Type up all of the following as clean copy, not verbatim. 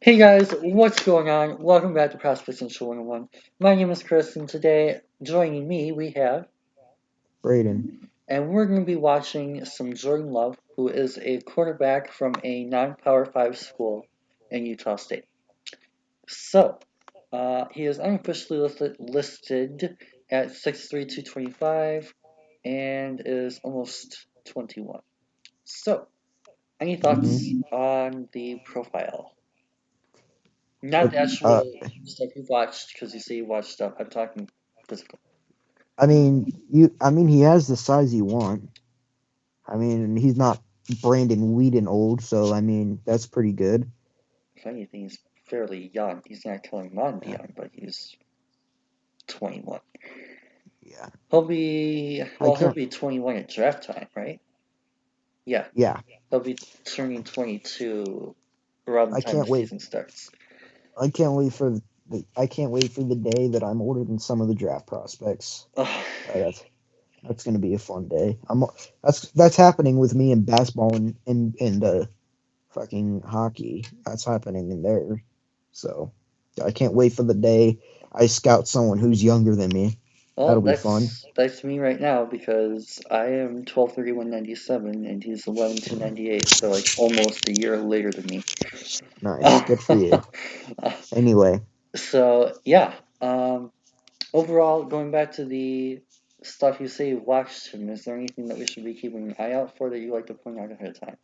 Hey guys, what's going on? Welcome back to Prospect Central 101. My name is Chris, and today joining me we have, Braden. and we're going to be watching some Jordan Love, who is a quarterback from a non-Power 5 school in Utah State. So, he is unofficially listed at 6'3", 225, and is almost 21. So, any thoughts hmm on the profile? Not What? the actual stuff you've watched, because you say you watched stuff. I'm talking physical. I mean, you. I mean, he has the size you want. I mean, he's not Brandon Whedon old, so I mean, that's pretty good. If anything, he's fairly young. He's not killing Mon Yeah, young, but he's 21. yeah. I He'll can't. be 21 at draft time, right? Yeah, Yeah, he'll be turning 22 around the I time the can't wait. season starts. I can't wait for the. I can't wait for the day that I'm older than some of the draft prospects. Ugh. That's gonna be a fun day. That's happening with me in basketball and fucking hockey. That's happening in there. So I can't wait for the day I scout someone who's younger than me. Well, That'll be fun. that's me right now because I am 12/31/97 and he's 11/2/98, so like almost a year later than me. Nice. Good for you. Anyway, So yeah, um, overall, going back to the stuff you say you watched him, is there anything that we should be keeping an eye out for that you like to point out ahead of time?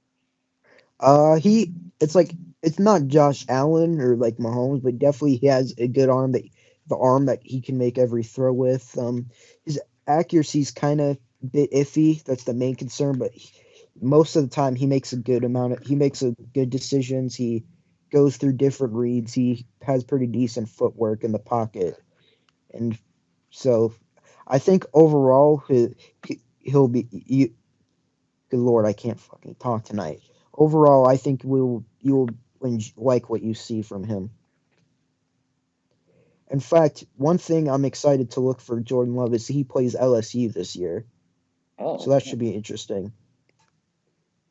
he it's like it's not Josh Allen or like Mahomes, but definitely he has a good arm the arm that he can make every throw with. His accuracy's kind of bit iffy. That's the main concern, but most of the time he makes a good decisions. He goes through different reads. He has pretty decent footwork in the pocket, and so I think overall he'll be you. Good lord, I can't fucking talk tonight. Overall, I think you'll like what you see from him. In fact, one thing I'm excited to look for Jordan Love is he plays LSU this year, so Oh, that yeah. should be interesting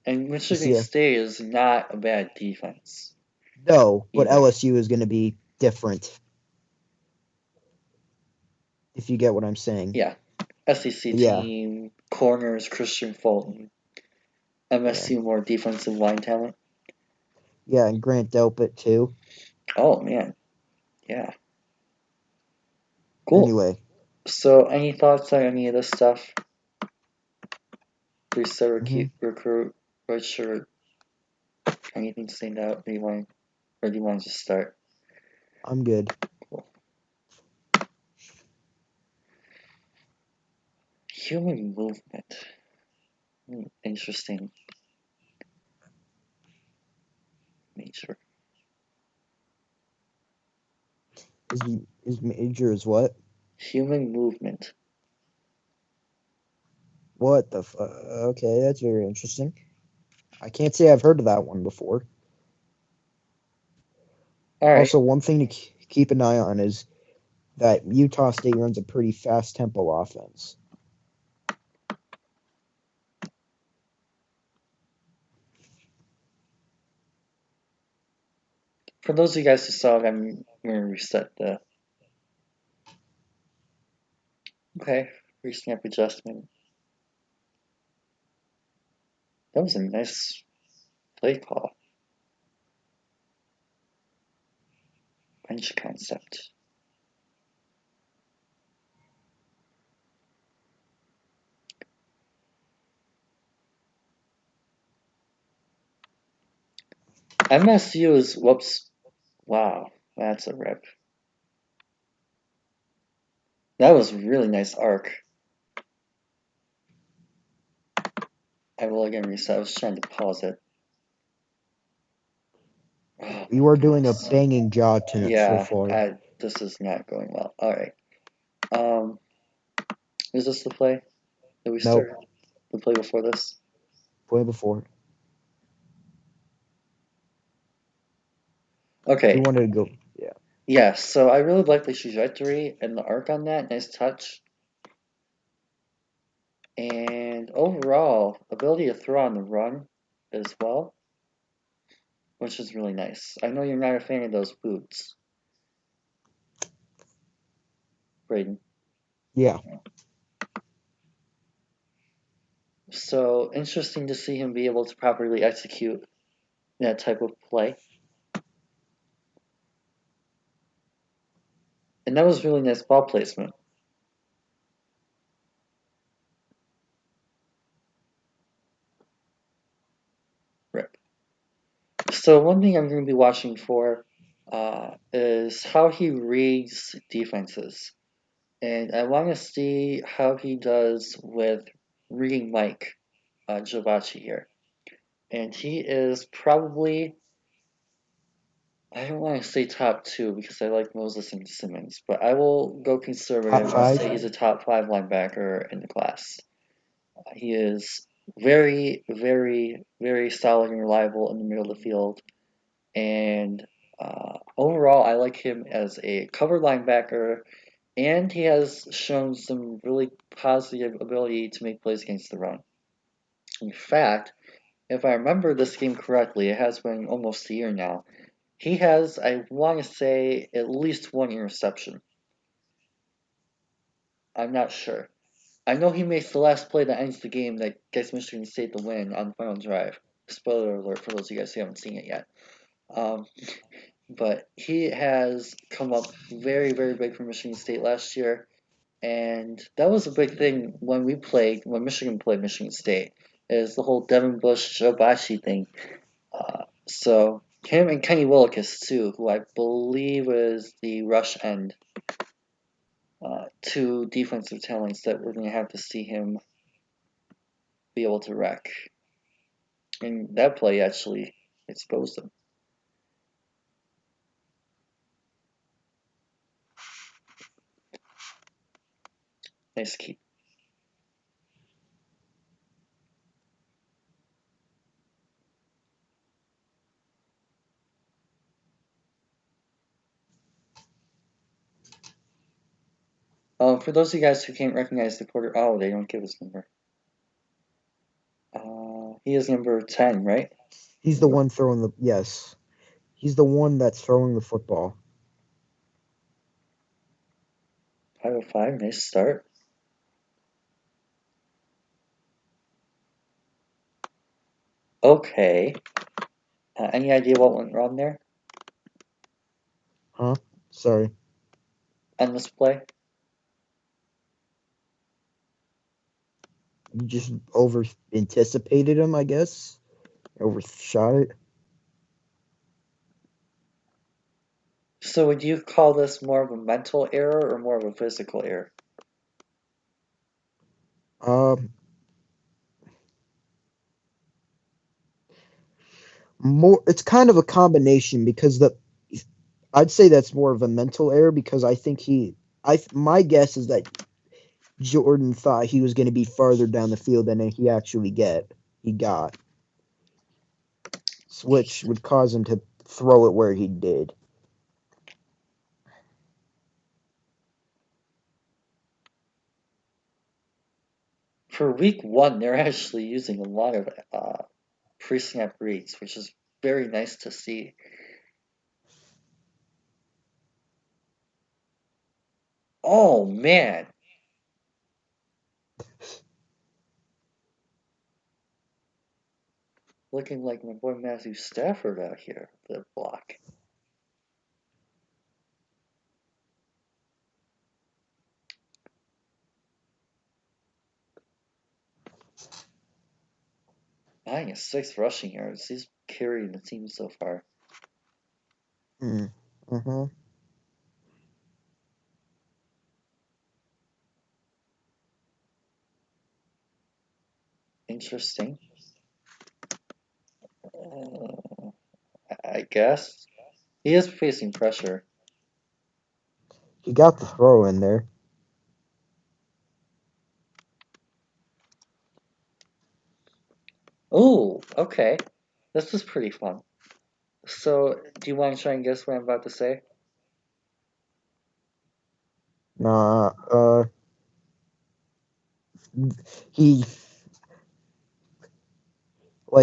And to Michigan see. State is not a bad defense No, but either. LSU is going to be different if you get what I'm saying. Yeah, SEC Yeah, team, corners, Christian Fulton, yeah, MSU more defensive line talent. yeah, and Grant Delpit too. Oh man, yeah, cool. Anyway, So, any thoughts on any of this stuff? Three-star hmm recruit, redshirt, anything stand out? Or do you want to just start? I'm good. Cool. Human movement. Interesting nature. His major is what? Human movement. What the okay, that's very interesting. I can't say I've heard of that one before. All right. Also, one thing to keep an eye on is that Utah State runs a pretty fast tempo offense. For those of you guys who saw it, I'm going to reset the. Okay. Re-snap adjustment. That was a nice play call. Bench concept. MSU is. Whoops. Wow. That's a rip. That was a really nice arc. I will again reset. I was trying to pause it. Oh my You are doing a goodness. banging job tonight so Yeah, far. this is not going well. All right. Um, is this the play that we Nope, started? The play before this? play before. He Okay. wanted to go. Yeah, Yeah, so I really like the trajectory and the arc on that. Nice touch. And overall, ability to throw on the run as well. which is really nice. I know you're not a fan of those boots, Braden. Yeah. So interesting to see him be able to properly execute that type of play. And that was really nice ball placement. Rip. So one thing I'm going to be watching for is how he reads defenses. And I want to see how he does with reading Mike Jovachi here. And he is probably, I don't want to say top two because I like Moses and Simmons, but I will go Top conservative and five. say he's a top five linebacker in the class. He is very, very, very solid and reliable in the middle of the field. And overall, I like him as a cover linebacker, and he has shown some really positive ability to make plays against the run. In fact, if I remember this game correctly, it has been almost a year now. He has, I want to say, at least one interception. I'm not sure. I know he makes the last play that ends the game that gets Michigan State the win on the final drive. Spoiler alert for those of you guys who haven't seen it yet. Um, but he has come up very, very big for Michigan State last year, and that was a big thing when Michigan played Michigan State, is the whole Devin Bush Joe Bashi thing. So him and Kenny Willekes too, who I believe is the rush end, two defensive talents that we're going to have to see him be able to wreck. And that play actually exposed him. Nice keep. For those of you guys who can't recognize the quarter, oh, they don't give his number. He is number 10, right? He's the one throwing the yes. He's the one that's throwing the football. 505, nice start. Okay. Any idea what went wrong there Huh? Sorry. on this play? You just over anticipated him, I guess. Overshot it. So would you call this more of a mental error or more of a physical error? Um, more. It's kind of a combination because I'd say that's more of a mental error because I think my guess is that Jordan thought he was going to be farther down the field than he got, which would cause him to throw it where he did. For week one, they're actually using a lot of pre-snap reads, which is very nice to see. Oh man, looking like my boy Matthew Stafford out here, the block. Nine is 6 rushing yards. He's carrying the team so far. Mm-hmm. Interesting. I guess he is facing pressure. He got the throw in there. Oh, okay. This is pretty fun. So, do you want to try and guess what I'm about to say? Nah, he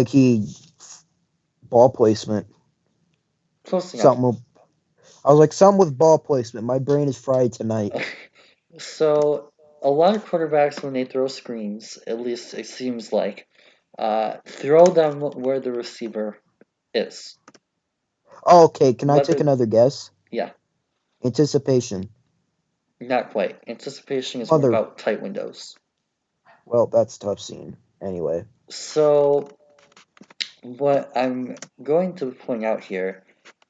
he ball placement. Close enough. Something. I was like something with ball placement. My brain is fried tonight. So a lot of quarterbacks, when they throw screens, at least it seems like, throw them where the receiver is. Oh, okay, can I take Whether, another guess? yeah, Anticipation. not quite. Anticipation is more Mother. about tight windows. Well, that's a tough scene. Anyway. So what I'm going to point out here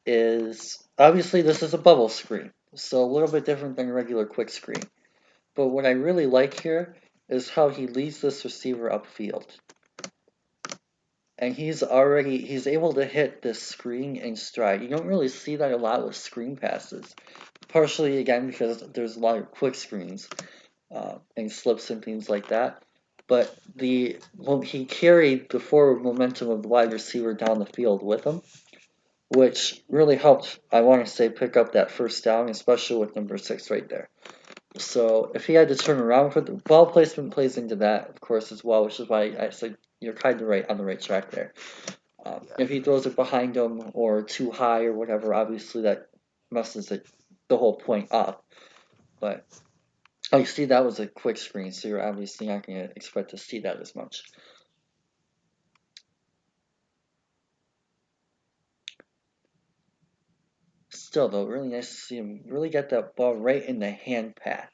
is obviously this is a bubble screen, so a little bit different than a regular quick screen. But what I really like here is how he leads this receiver upfield. And he's able to hit this screen in stride. You don't really see that a lot with screen passes. Partially again because there's a lot of quick screens and slips and things like that. But he carried the forward momentum of the wide receiver down the field with him, which really helped, I want to say, pick up that first down, especially with number 6 right there. So if he had to turn around, the ball placement plays into that, of course, as well, which is why I said you're kind of right on the right track there. If he throws it behind him or too high or whatever, obviously that messes the whole point up. But oh, you see, that was a quick screen, so you're obviously not going to expect to see that as much. Still, though, really nice to see him really get that ball right in the hand path.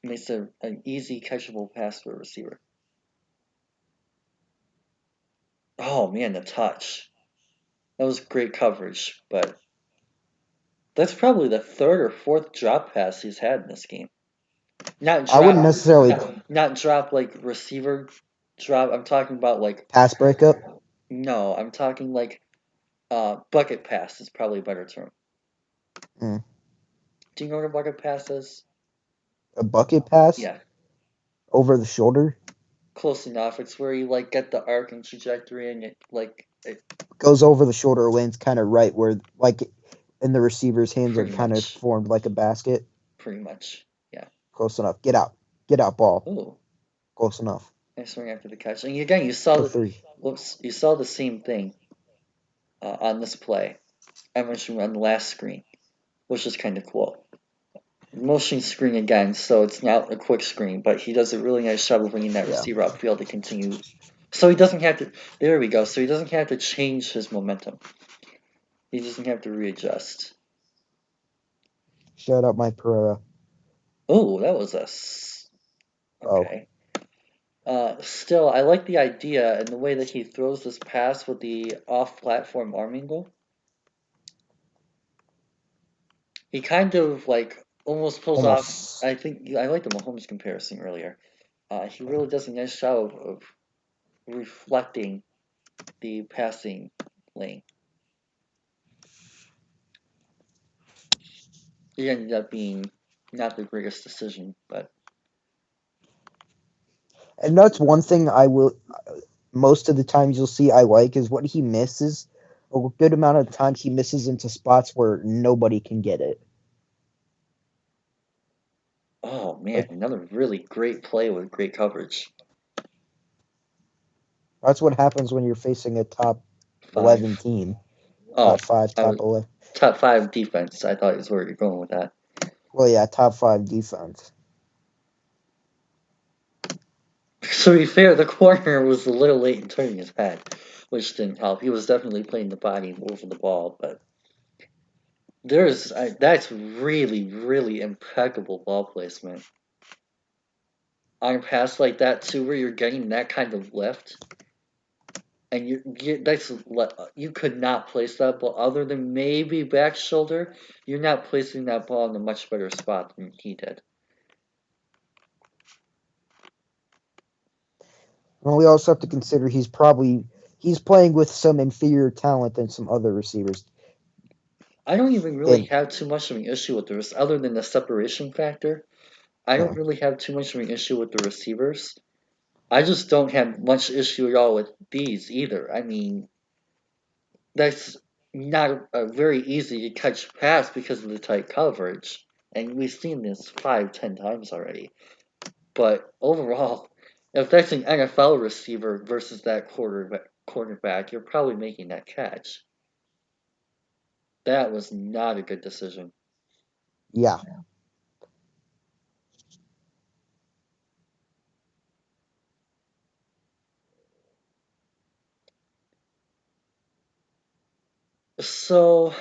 It makes it an easy catchable pass for a receiver. Oh man, the touch. That was great coverage, but that's probably the third or fourth drop pass he's had in this game. Not I wouldn't drop, necessarily not drop like receiver drop. I'm talking about like pass breakup. no, I'm talking like bucket pass is probably a better term. Mm. Do you know what a bucket pass is? A bucket pass Yeah, over the shoulder close enough. It's where you like get the arc and trajectory and it goes over the shoulder, lands kind of right where, like, in the receiver's hands are pretty kind of much, formed like a basket. pretty much. Yeah. Close enough. Get out, ball. Oh, Close enough. nice swing after the catch. And again, you saw For the three. whoops, you saw the same thing on this play. I mentioned on the last screen, which is kind of cool. Motion screen again, so it's not a quick screen, but he does a really nice job of bringing that Yeah. receiver upfield to continue. So he doesn't have to. There we go. So he doesn't have to change his momentum. He doesn't have to readjust. Shout out Mike Pereira. Oh, that was Oh, okay. Still, I like the idea and the way that he throws this pass with the off-platform arm angle. He kind of like almost pulls off. almost. I think I like the Mahomes comparison earlier. He really does a nice job of reflecting the passing lane. It ended up being not the greatest decision, but And that's one thing I will. Most of the times you'll see I like is what he misses. A good amount of times he misses into spots where nobody can get it. oh man, Like another really great play with great coverage. that's what happens when you're facing a top 11 Five. team, Oh, top five, I top was 11. top 5 defense. I thought is where you're going with that. Well, yeah, top five defense. To be fair, the corner was a little late in turning his head, which didn't help. He was definitely playing the body over the ball, but that's really impeccable ball placement on a pass like that too, where you're getting that kind of lift, and you could not place that ball other than maybe back shoulder. You're not placing that ball in a much better spot than he did. And we also have to consider he's playing with some inferior talent than some other receivers. I don't even really And have too much of an issue with this, other than the separation factor. I don't really have too much of an issue with the receivers. I just don't have much issue at all with these either. I mean, that's not a very easy to catch pass because of the tight coverage, and we've seen this 5, 10 times already. But overall, if that's an NFL receiver versus that cornerback, you're probably making that catch. That was not a good decision. Yeah. So,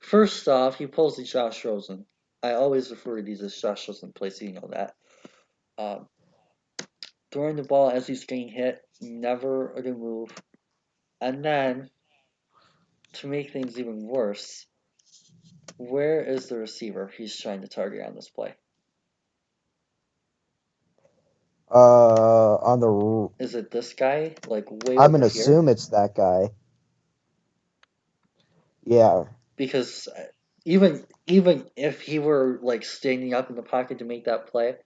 first off, he pulls the Josh Rosen. I always refer to these as Josh Rosen plays, so you know that. Um, Throwing the ball as he's getting hit, never a good move. And then, to make things even worse, where is the receiver he's trying to target on this play? On the Is it this guy, like way I'm over gonna here? assume it's that guy. Yeah. Because even if he were like standing up in the pocket to make that play,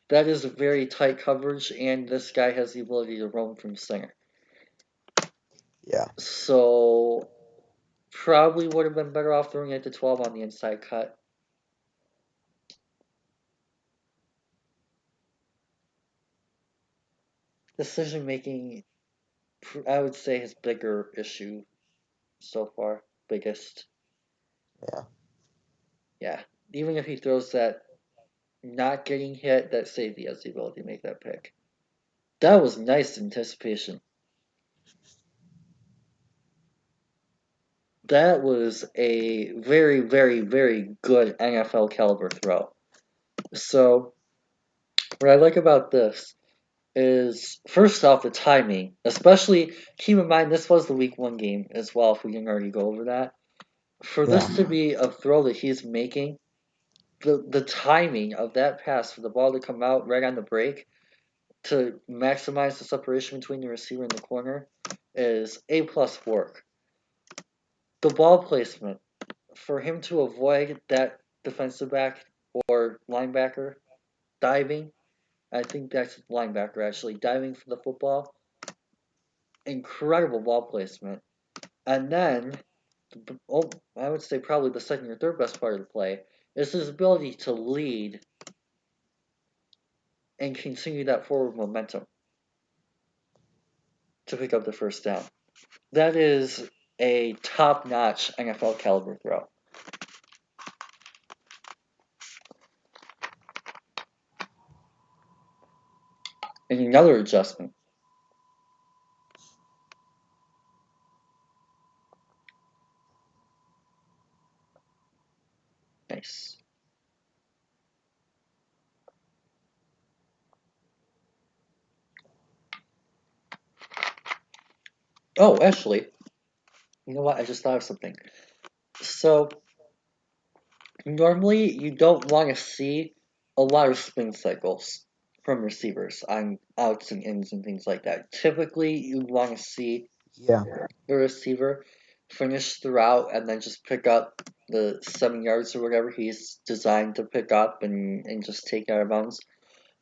that is a very tight coverage, and this guy has the ability to roam from center. Yeah. So probably would have been better off throwing it to 12 on the inside cut. Decision making, I would say, his bigger issue so far, biggest. Yeah. Yeah, even if he throws that, not getting hit, that safety has the ability to make that pick. That was nice anticipation. That was a very, very, very good NFL caliber throw. So, what I like about this is first off the timing, especially keep in mind this was the week 1 game as well, if we didn't already go over that. For Yeah. this to be a throw that he's making, the timing of that pass for the ball to come out right on the break to maximize the separation between the receiver and the corner is A plus work. The ball placement, for him to avoid that defensive back or linebacker diving, I think that's linebacker actually, diving for the football, incredible ball placement. And then, oh, I would say probably the second or third best part of the play is his ability to lead and continue that forward momentum to pick up the first down. That is a top-notch NFL caliber throw. And another adjustment. Nice. Oh, actually, you know what? I just thought of something. So, normally you don't want to see a lot of spin cycles from receivers on outs and ins and things like that. Typically, you want to see Yeah. the receiver finish the route and then just pick up the 7 yards or whatever he's designed to pick up and just take out of bounds.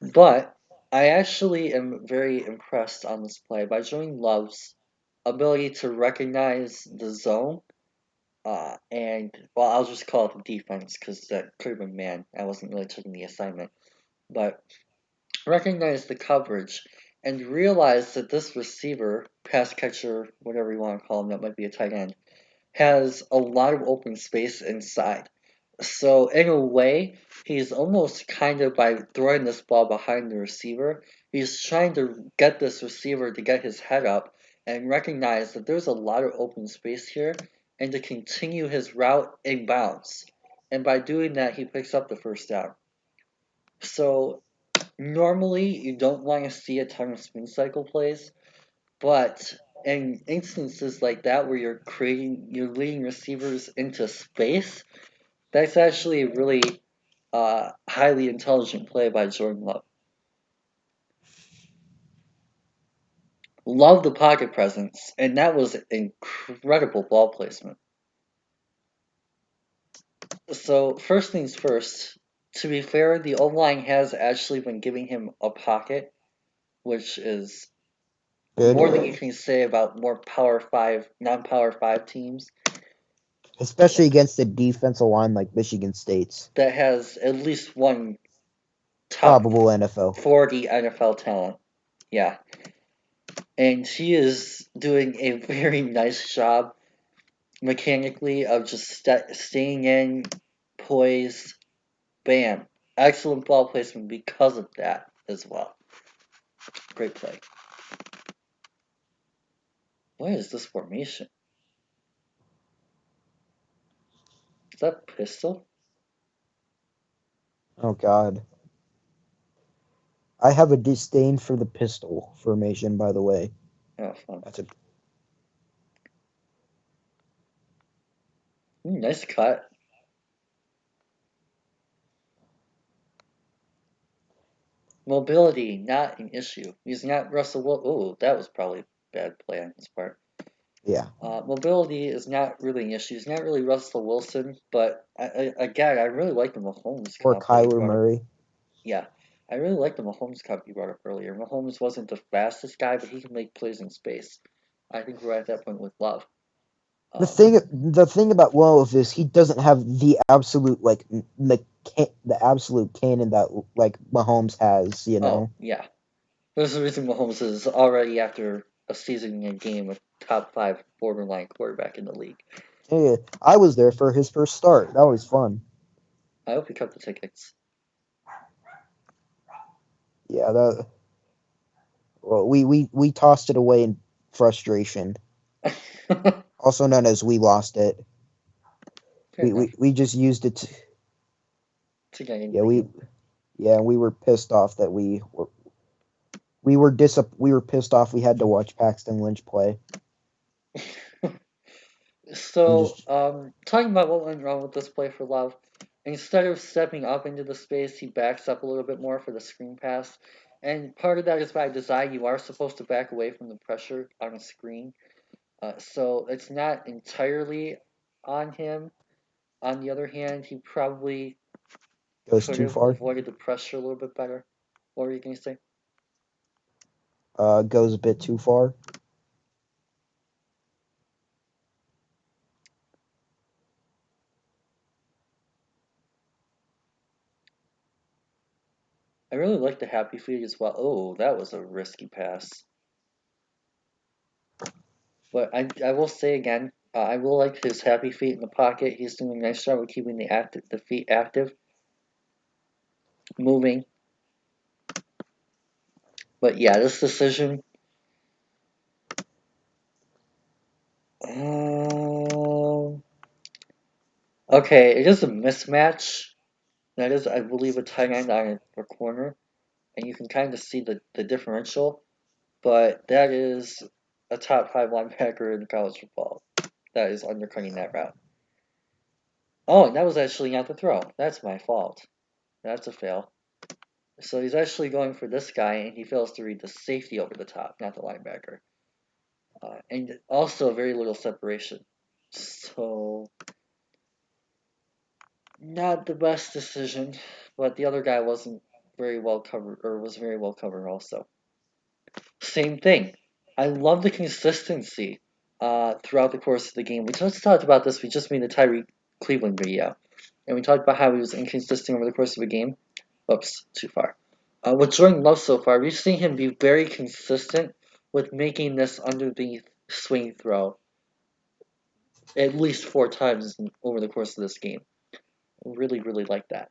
But I actually am very impressed on this play by Jordan Love's ability to recognize the zone. And well, I'll just call it the defense because that could have been man. I wasn't really taking the assignment, but recognize the coverage and realize that this receiver, pass catcher, whatever you want to call him, that might be a tight end, has a lot of open space inside. So in a way, he's almost kind of by throwing this ball behind the receiver, he's trying to get this receiver to get his head up and recognize that there's a lot of open space here and to continue his route in bounds. And by doing that, he picks up the first down. So normally you don't want to see a ton of spin cycle plays, but in instances like that where you're leading receivers into space, that's actually a really highly intelligent play by Jordan Love. Love the pocket presence, and that was incredible ball placement. So first things first. To be fair, the O line has actually been giving him a pocket, which is Good. more than you can say about more Power Five, non-Power Five teams Especially against a defensive line like Michigan State's. that has at least one top Probable NFL. 40 NFL talent. Yeah, and he is doing a very nice job mechanically of just staying in, poise, bam. Excellent ball placement because of that as well. Great play. What is this formation? Is that pistol? Oh God. I have a disdain for the pistol formation, by the way. Oh, fun. That's a Nice cut. Mobility, not an issue. He's not Russell Wilson. Oh, that was probably a bad play on his part. yeah. Mobility is not really an issue. He's not really Russell Wilson, but again, I really like the Mahomes Or comp that he Kyler brought up. Murray. Yeah, I really like the Mahomes comp you brought up earlier. Mahomes wasn't the fastest guy, but he can make plays in space. I think we're at that point with Love. Um, The thing about Love is he doesn't have the absolute like the absolute cannon that like Mahomes has. You oh, know. yeah. There's a reason Mahomes is already after a season and game a top 5 borderline quarterback in the league. Yeah, I was there for his first start. That was fun. I hope you cut the tickets. Yeah, that. Well, we tossed it away in frustration, also known as we lost it. Fair enough. We just used it. To get into Yeah, the game. we were pissed off that we were pissed off we had to watch Paxton Lynch play. And So, just talking about what went wrong with this play for Love, instead of stepping up into the space, he backs up a little bit more for the screen pass. And part of that is by design. You are supposed to back away from the pressure on a screen. So it's not entirely on him. On the other hand, he probably goes could too have far. avoided the pressure a little bit better. What were you going to say? Goes a bit too far. I really like the happy feet as well. Oh, that was a risky pass. But I will say again, I will like his happy feet in the pocket. He's doing a nice job of keeping the feet active, moving. But yeah, this decision. Um, okay, it is a mismatch. That is, I believe, a tight end on a corner, and you can kind of see the differential. But that is a top 5 linebacker in college football. That is undercutting that route. Oh, and that was actually not the throw. That's my fault. That's a fail. So he's actually going for this guy, and he fails to read the safety over the top, not the linebacker. And also very little separation. So, not the best decision, but the other guy wasn't very well covered, or was very well covered also. Same thing. I love the consistency throughout the course of the game. We just talked about this. We just made the Tyreek Cleveland video, and we talked about how he was inconsistent over the course of a game. Oops, too far. With Jordan Love so far, we've seen him be very consistent with making this underneath swing throw at least 4 times over the course of this game. Really, really like that.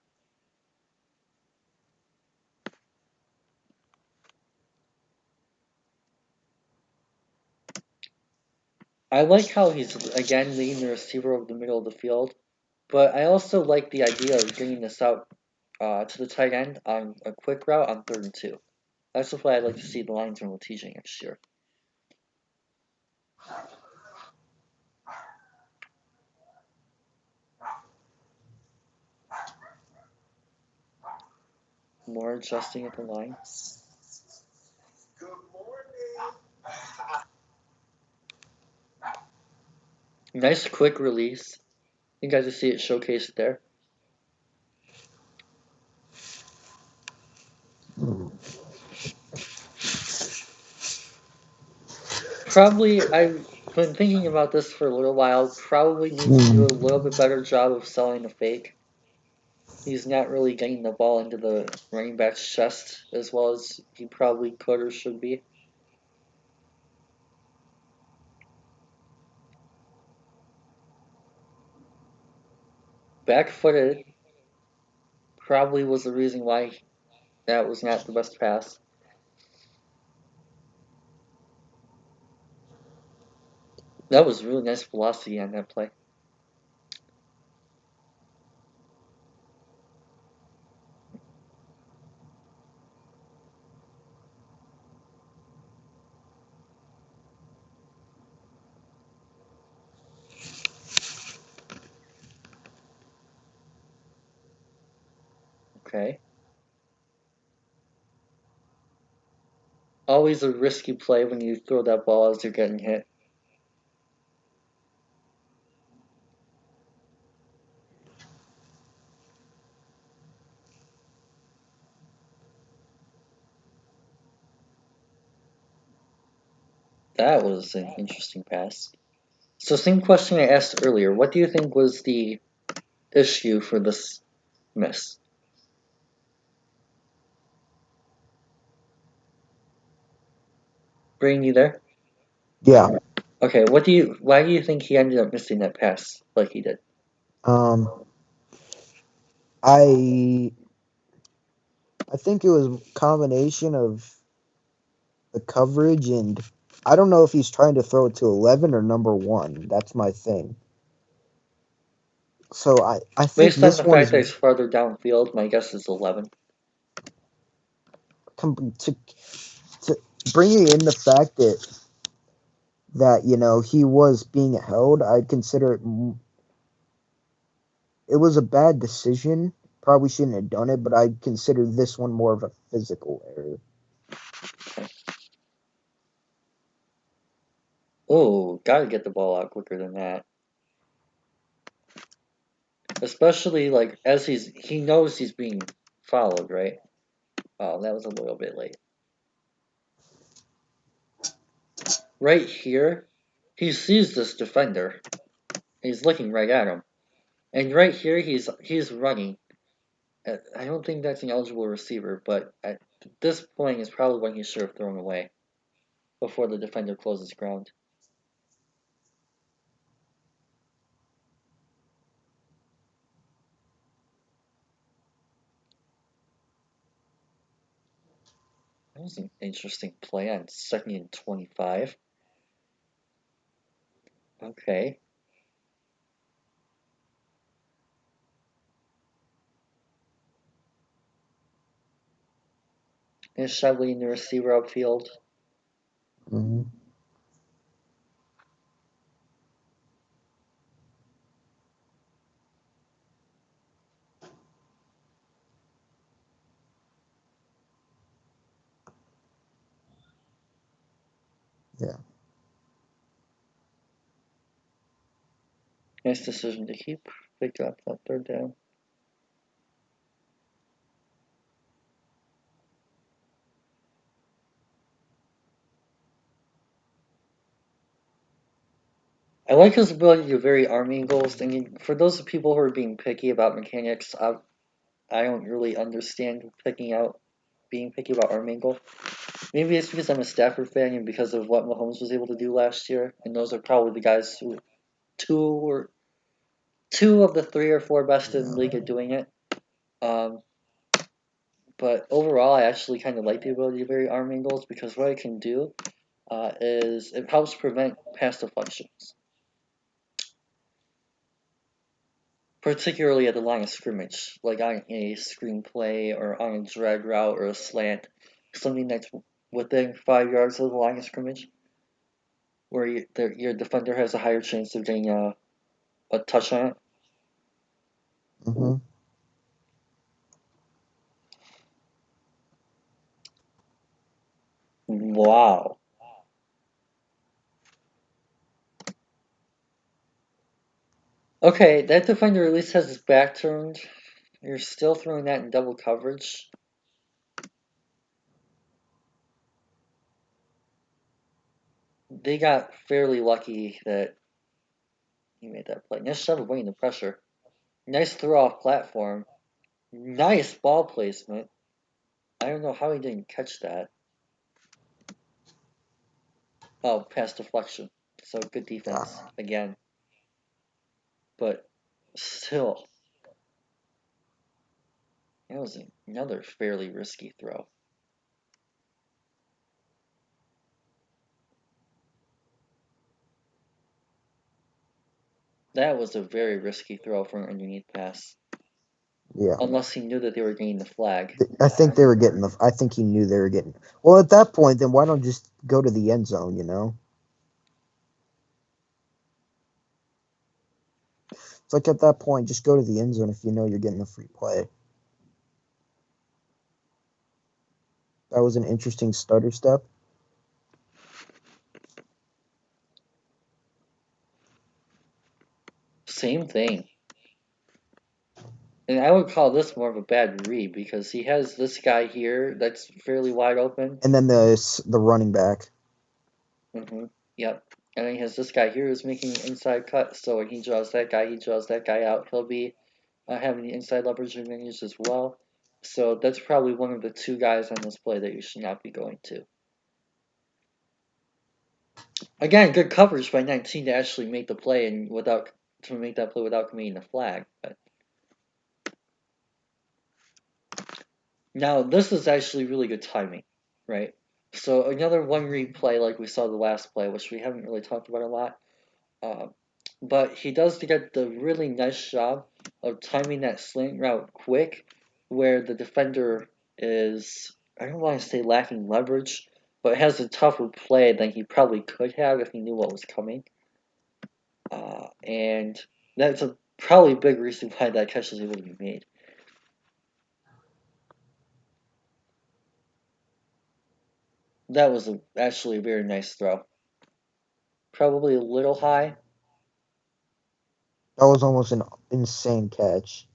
I like how he's again leading the receiver over the middle of the field, but I also like the idea of bringing this out to the tight end on a quick route on 3rd and 2. That's the play I'd like to see the Lions run with TJ next year. More adjusting at the line. Nice quick release. You guys will see it showcased there. Probably, I've been thinking about this for a little while. Probably needs to do a little bit better job of selling the fake. He's not really getting the ball into the running back's chest as well as he probably could or should be. back-footed probably was the reason why that was not the best pass. That was really nice velocity on that play. Okay. Always a risky play when you throw that ball as you're getting hit. That was an interesting pass. So same question I asked earlier. What do you think was the issue for this miss? Bring you there? Yeah. Okay, why do you think he ended up missing that pass like he did? Um, I I think it was a combination of the coverage and I don't know if he's trying to throw it to 11 or number 1. That's my thing. So I think Based on this the one fact is that it's farther downfield, my guess is 11. to bringing in the fact that he was being held. I'd consider it was a bad decision. Probably shouldn't have done it, but I'd consider this one more of a physical error. Oh, gotta get the ball out quicker than that. Especially like as he knows he's being followed, right? Oh, that was a little bit late. Right here, he sees this defender. He's looking right at him, and right here he's running. I don't think that's an eligible receiver, but at this point is probably when he should have thrown away before the defender closes ground. That was an interesting play on 2nd and 25. Okay. And shoveling the receiver upfield. Mm-hmm. Yeah. Nice decision to keep. They dropped that 3rd down. I like his ability to vary arm angles. And for those people who are being picky about mechanics, I don't really understand being picky about arm angle. Maybe it's because I'm a Stafford fan and because of what Mahomes was able to do last year. And those are probably the guys who two of the 3 or 4 best in the league at doing it. Um, but overall, I actually kind of like the ability to vary arm angles because what it can do is it helps prevent pass deflections, particularly at the line of scrimmage, like on a screenplay or on a drag route or a slant, something that's within 5 yards of the line of scrimmage, where your defender has a higher chance of getting a touch on it. Mm-hmm. Wow. Okay, that defender at least has his back turned. You're still throwing that in double coverage. They got fairly lucky that he made that play. Nice shot avoiding the pressure. Nice throw off platform. Nice ball placement. I don't know how he didn't catch that. Oh, pass deflection. So good defense again. But still. That was another fairly risky throw. That was a very risky throw for an underneath pass. Yeah. Unless he knew that they were getting the flag. I think they were getting the. I think he knew they were getting. Well, at that point, then why don't just go to the end zone? You know, it's like at that point, just go to the end zone if you know you're getting a free play. That was an interesting stutter step. Same thing. And I would call this more of a bad read because he has this guy here that's fairly wide open. And then the running back. Yep. And then he has this guy here who's making an inside cut. So when he draws that guy out. He'll be having the inside leverage advantage as well. So that's probably one of the two guys on this play that you should not be going to. Again, good coverage by 19 to actually make the play and without committing the flag. But now this is actually really good timing, right? So another one read play like we saw the last play, which we haven't really talked about a lot. But he does get the really nice job of timing that slant route quick, where the defender is, I don't want to say lacking leverage, but has a tougher play than he probably could have if he knew what was coming. And that's probably a big reason why that catch is able to be made. That was actually a very nice throw. Probably a little high. That was almost an insane catch.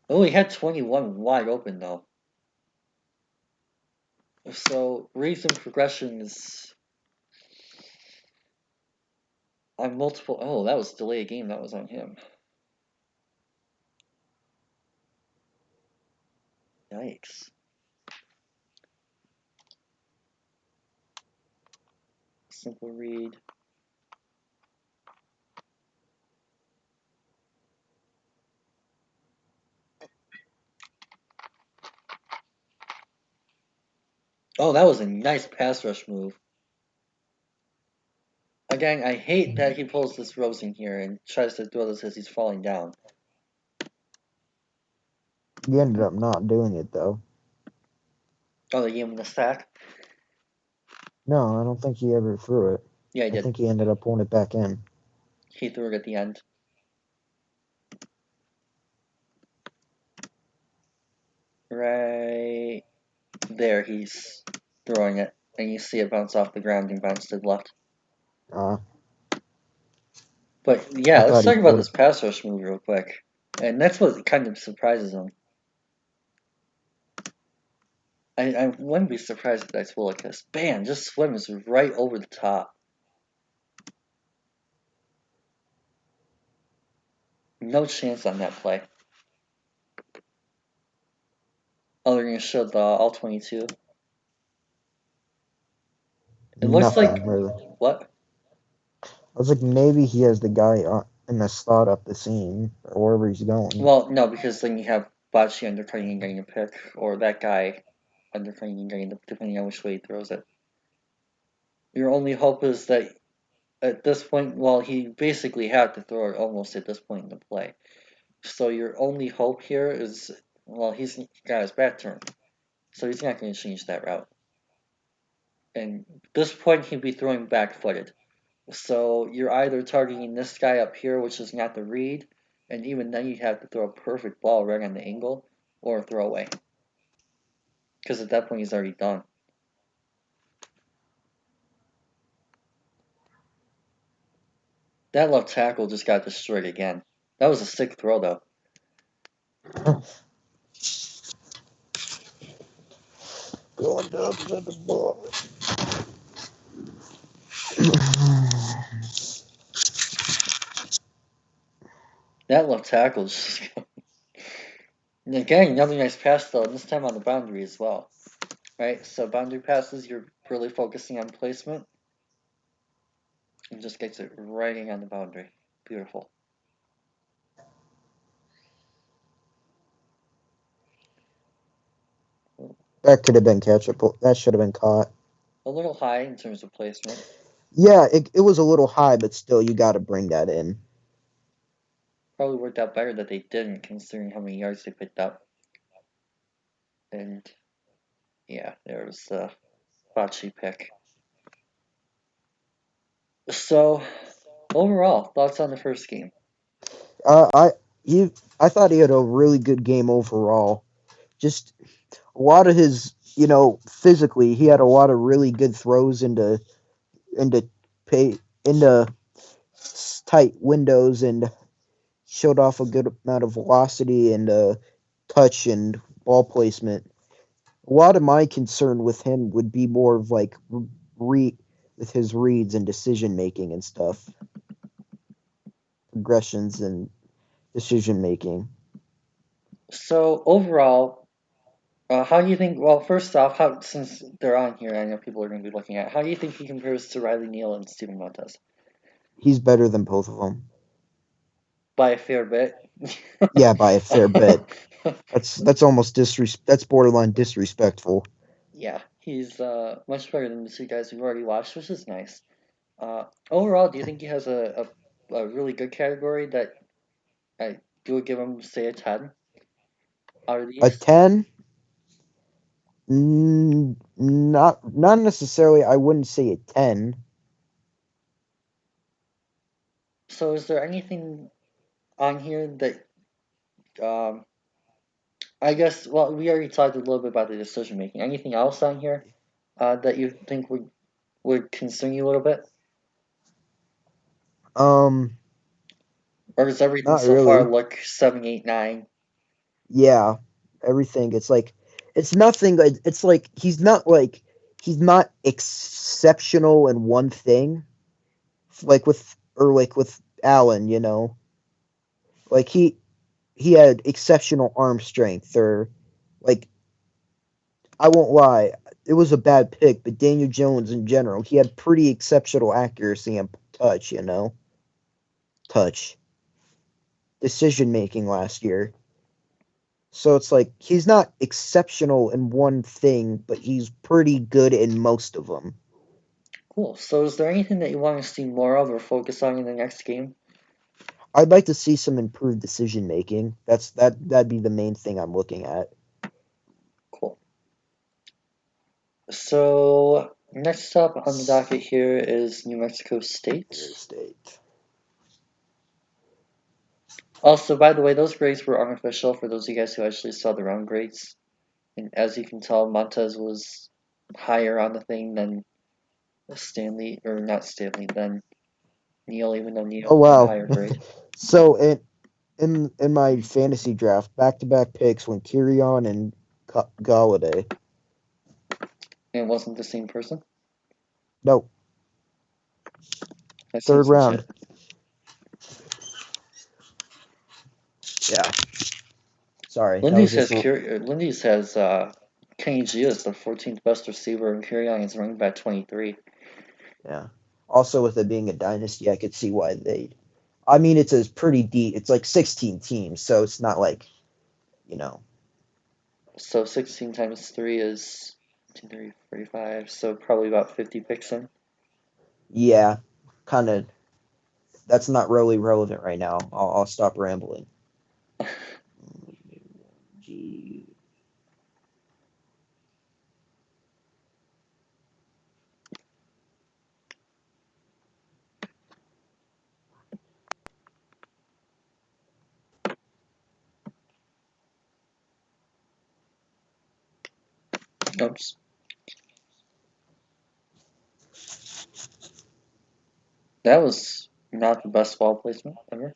Oh, he had 21 wide open though. So reason progressions on multiple. Oh, that was delay a game. That was on him. Yikes. Simple read. Oh, that was a nice pass rush move. Again, I hate that he pulls this Rosen here and tries to throw this as he's falling down. He ended up not doing it though. Oh, they gave him the sack? No, I don't think he ever threw it. Yeah, he I did. think he ended up pulling it back in. He threw it at the end. Right there, he's throwing it. And you see it bounce off the ground and bounce to the left. Uh, But I yeah, let's thought he talk about put this it. pass rush move real quick. And that's what kind of surprises him. I wouldn't be surprised if that's Willikis. Bam! Just swims right over the top. No chance on that play. Oh, they're going to show the all 22. It looks like. Nothing really. What? I was like, maybe he has the guy in the slot up the seam or wherever he's going. Well, no, because then you have Bocce undercutting and getting a pick, or that guy undercutting and getting the, depending on which way he throws it. Your only hope is that at this point, well, he basically had to throw it almost at this point in the play. So your only hope here is, well, he's got his back turned, so he's not going to change that route. And at this point, he'd be throwing back-footed. So you're either targeting this guy up here, which is not the read, and even then you'd have to throw a perfect ball right on the angle, or throw away. Because at that point he's already done. That left tackle just got destroyed again. That was a sick throw though. Going up to the ball. That left tackle just. Again, another nice pass though, and this time on the boundary as well. Right? So boundary passes, you're really focusing on placement. And just gets it right on the boundary. Beautiful. That could have been catchable. That should have been caught. A little high in terms of placement. Yeah, it was a little high, but still, you got to bring that in. Probably worked out better that they didn't, considering how many yards they picked up. And yeah, there was the bocce pick. So overall, thoughts on the first game? Uh, I he I thought he had a really good game overall. Just a lot of his, physically, he had a lot of really good throws into pay into tight windows and showed off a good amount of velocity and touch and ball placement. A lot of my concern with him would be more of like with his reads and decision making and stuff, progressions and decision making. So overall, how do you think? Well, first off, how since they're on here, I know people are going to be looking at. How do you think he compares to Riley Neal and Steven Montez? He's better than both of them. By a fair bit. Yeah, by a fair bit. That's almost that's borderline disrespectful. Yeah, he's much better than the two guys we've already watched, which is nice. Overall, do you think he has a really good category that I you would give him, say, a 10 out of A these? 10, not necessarily. I wouldn't say a 10. So, is there anything on here that um, I guess? Well, we already talked a little bit about the decision making. Anything else on here that you think would concern you a little bit, Um, or does everything Not so far really. look 7, 8, 9? Yeah, everything. It's like it's nothing. It's like he's not exceptional in one thing. Like with Allen, like he had exceptional arm strength, or like I won't lie, it was a bad pick, but Daniel Jones in general, he had pretty exceptional accuracy and touch, touch decision making last year. So it's like he's not exceptional in one thing, but he's pretty good in most of them. Cool. So, is there anything that you want to see more of or focus on in the next game? I'd like to see some improved decision making. That'd be the main thing I'm looking at. Cool. So, next up on the docket here is New Mexico State. Missouri State. Also, by the way, those grades were unofficial for those of you guys who actually saw the round grades. And as you can tell, Montez was higher on the thing than Stanley, or not Stanley, than Neal, even though Oh Neal had a wow! higher grade. So in my fantasy draft, back to back picks went Kirion and Galladay. And it wasn't the same person. No, I've seen third some round. shit. Yeah. Sorry, that was Lindy's just has Kenny G as the 14th best receiver, and Kerryon is running back 23. yeah. Also, with it being a dynasty, I could see why they. I mean, it's a pretty deep. It's like 16 teams, so it's not like you know. So 16 times 3 is 45, so probably about 50 picks in. Yeah, kind of. That's not really relevant right now. I'll stop rambling. Gee. Oops. That was not the best ball placement ever.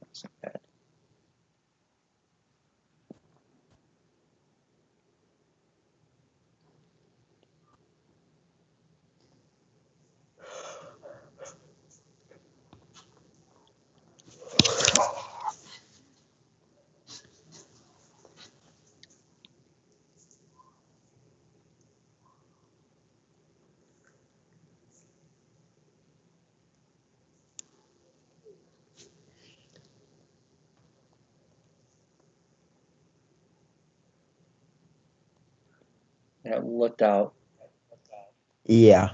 Wasn't bad. and it looked out. Yeah,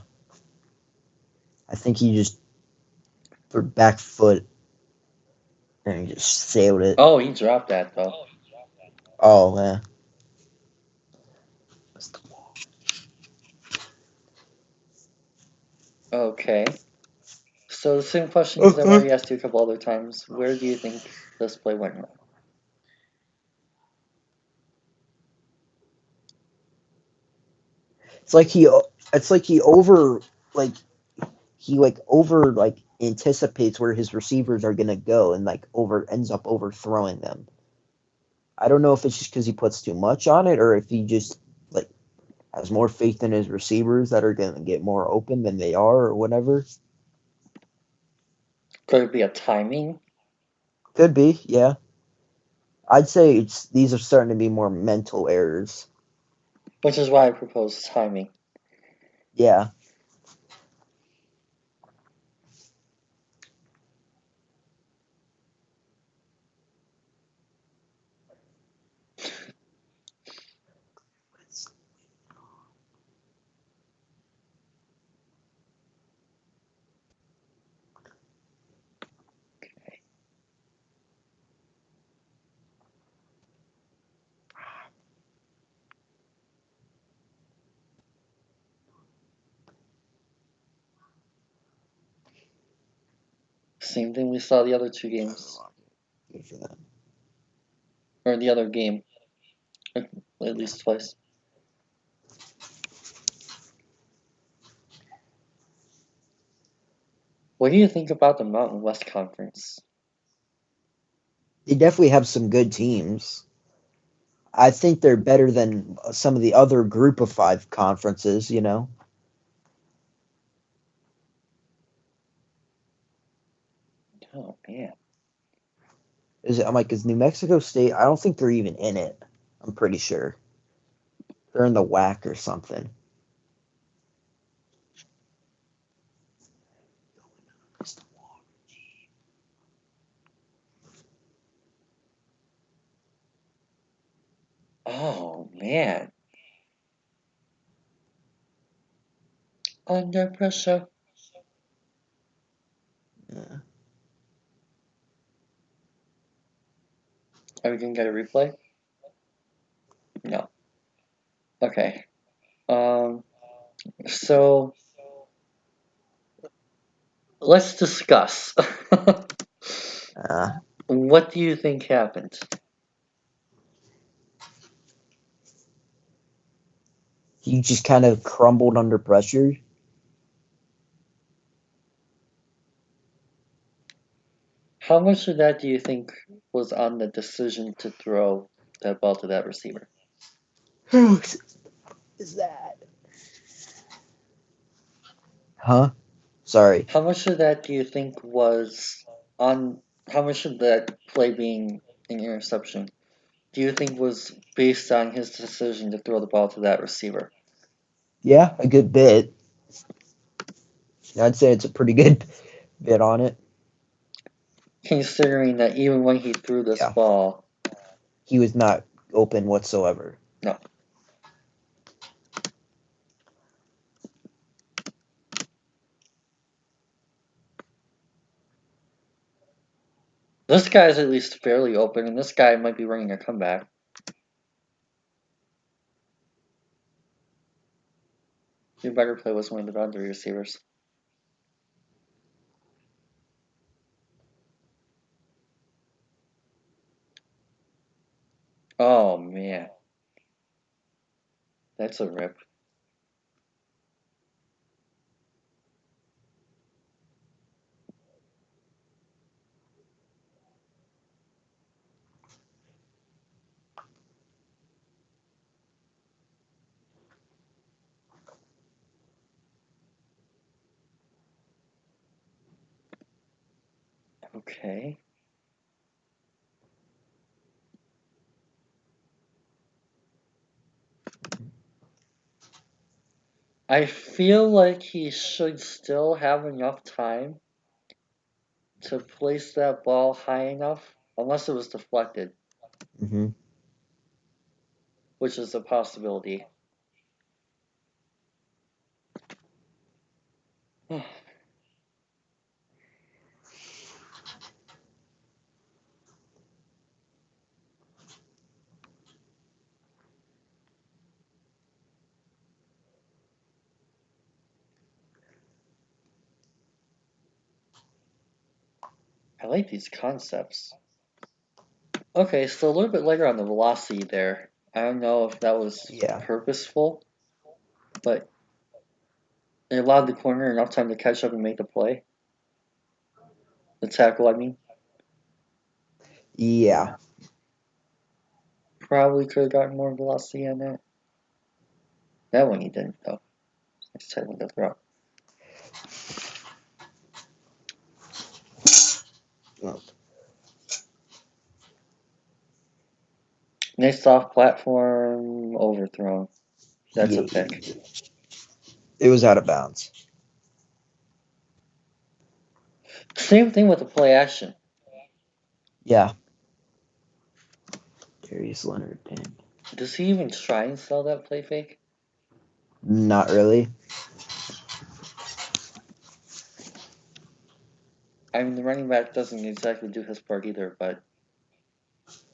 I think he just for back foot and he just sailed it. Oh, he dropped that though. Oh man. Okay. So the same question because I've Uh-huh. already asked you a couple other times. Where do you think this play went wrong? It's like he over like he like over like anticipates where his receivers are gonna go and like over ends up overthrowing them. I don't know if it's just because he puts too much on it or if he just like has more faith in his receivers that are gonna get more open than they are or whatever. Could it be a timing? Could be, yeah. I'd say it's these are starting to be more mental errors. Which is why I propose timing. Yeah. Same thing we saw the other two games. Or the other game. At least twice. What do you think about the Mountain West Conference? They definitely have some good teams. I think they're better than some of the other group of five conferences, you know. Oh man. I'm like, is New Mexico State? I don't think they're even in it. I'm pretty sure they're in the WAC or something. Oh man. Under pressure. Yeah. Are we gonna get a replay? No. Okay. Um so let's discuss. Uh, What do you think happened? he just kind of crumbled under pressure. How much of that do you think was on the decision to throw that ball to that receiver? Who is that? Huh? Sorry. How much of that do you think was on how much of that play being an interception do you think was based on his decision to throw the ball to that receiver? Yeah, a good bit. I'd say it's a pretty good bit on it. Considering that even when he threw this Yeah, ball, he was not open whatsoever. no. This guy's at least fairly open, and this guy might be running a comeback. Your better play was one of the boundary receivers. Oh man, that's a rip. Okay. I feel like he should still have enough time to place that ball high enough, unless it was deflected, Mm-hmm. which is a possibility. I like these concepts. Okay, so a little bit later on the velocity there. I don't know if that was Yeah. purposeful, but it allowed the corner enough time to catch up and make the play. The tackle, I mean. Yeah. Probably could have gotten more velocity on that. That one he didn't, though. Next time with the throw. Well, Nice off platform, overthrown. That's a yeah. pick. It was out of bounds. Same thing with the play action. Yeah. Darius Leonard, dang. Does he even try and sell that play fake? Not really. I mean, the running back doesn't exactly do his part either, but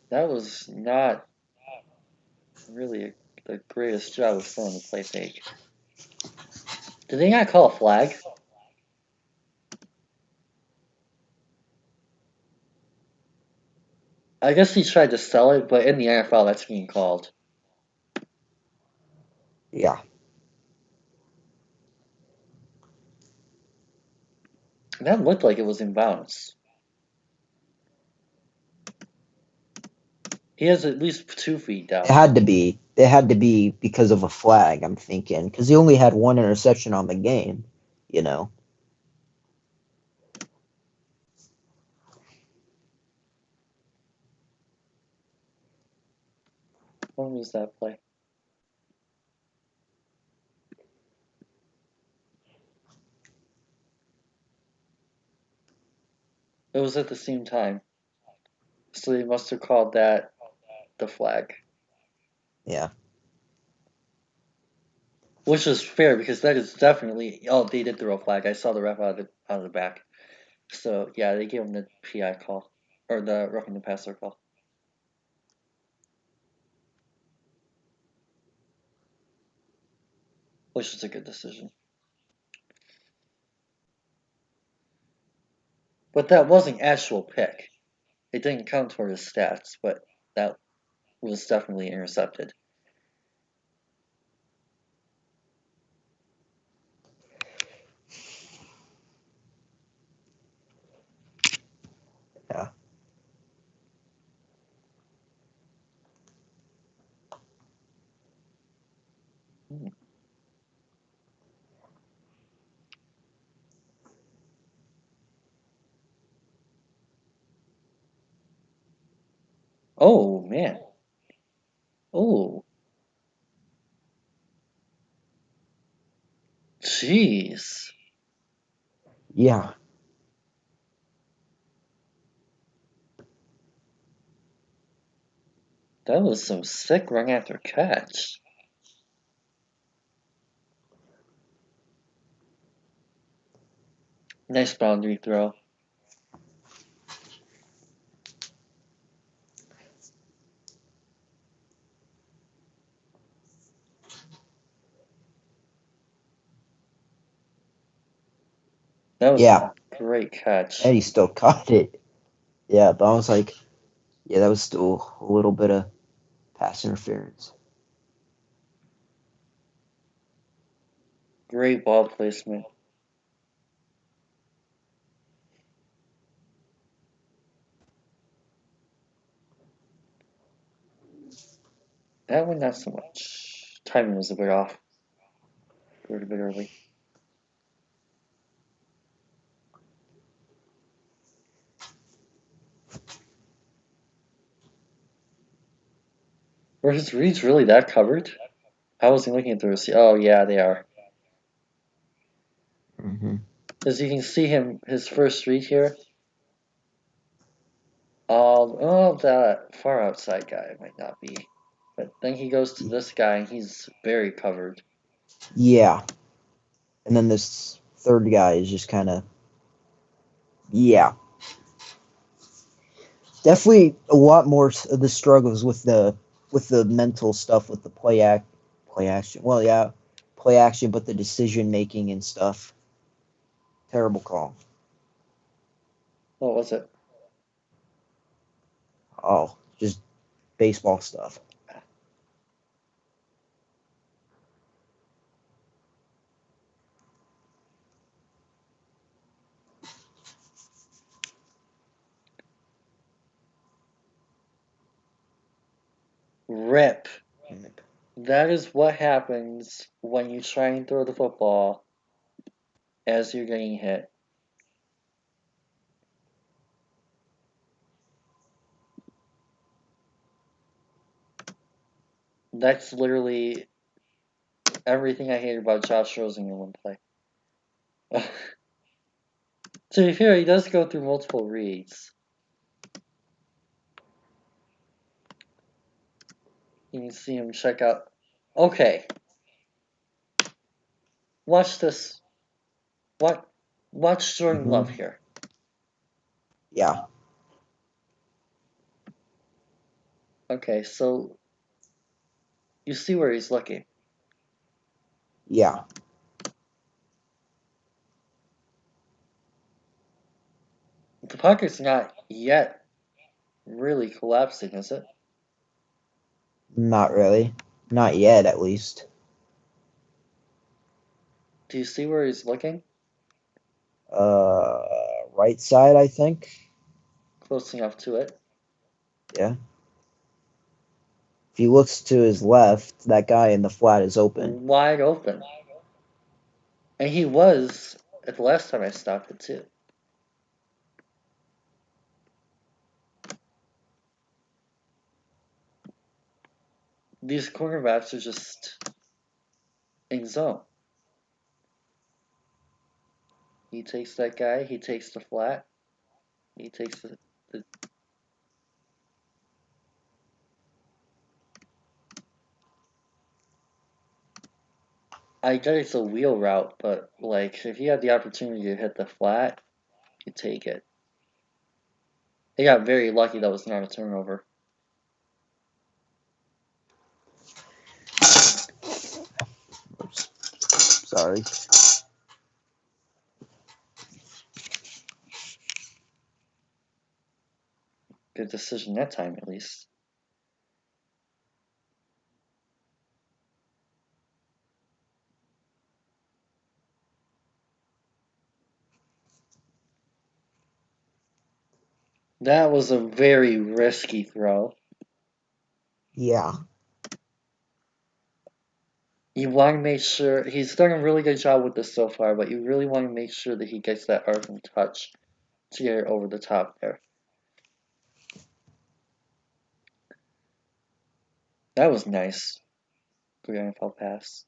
that was not really the greatest job of selling the play fake. Did they not call a flag? I guess he tried to sell it, but in the NFL, that's being called. Yeah. That looked like it was in bounds. He has at least 2 feet down. It had to be. It had to be because of a flag, I'm thinking. Because he only had one interception on the game, you know. When was that play? It was at the same time. So they must have called that the flag. Yeah. Which is fair because that is definitely. Oh, they did throw a flag. I saw the ref out of the back. So yeah, they gave him the PI call or the roughing the passer call, which is a good decision. But that wasn't actual pick. It didn't count toward his stats, but that was definitely intercepted. Yeah. Hmm. Oh man. Oh, jeez. Yeah. That was some sick run after catch. Nice boundary throw. That was Yeah. a great catch. And he still caught it. Yeah, but I was like, yeah, that was still a little bit of pass interference. Great ball placement. That one, not so much. Timing was a bit off. Threw it a bit early. Were his reads really that covered? I wasn't looking at the receipt. Oh, yeah, they are. Mm-hmm. As you can see his first read here. That far outside guy might not be. But then he goes to this guy and he's very covered. Yeah. And then this third guy is just kind of, yeah. Definitely a lot more of the struggles with the mental stuff with the play action. Well, yeah, play action, but the decision making and stuff. Terrible call. What was it? Oh, just baseball stuff. Rip. That is what happens when you try and throw the football as you're getting hit. That's literally everything I hate about Josh Rosen in one play. To be fair, he does go through multiple reads. You can see him check out. Okay. Watch this. What? Watch Jordan Love here. Yeah. Okay, so you see where he's looking. Yeah. The pocket's not yet really collapsing, is it? Not really. Not yet, at least. Do you see where he's looking? Right side, I think. Close enough to it. Yeah. If he looks to his left, that guy in the flat is open. Wide open. And he was at the last time I stopped it too. These cornerbacks are just in zone. He takes that guy, he takes the flat, he takes the I get it's a wheel route, but like if you had the opportunity to hit the flat, you take it. They got very lucky that was not a turnover. Oops. Sorry. Good decision that time, at least. That was a very risky throw. Yeah. You want to make sure he's done a really good job with this so far, but you really want to make sure that he gets that arm touch to get it over the top there. That was nice. Good NFL pass.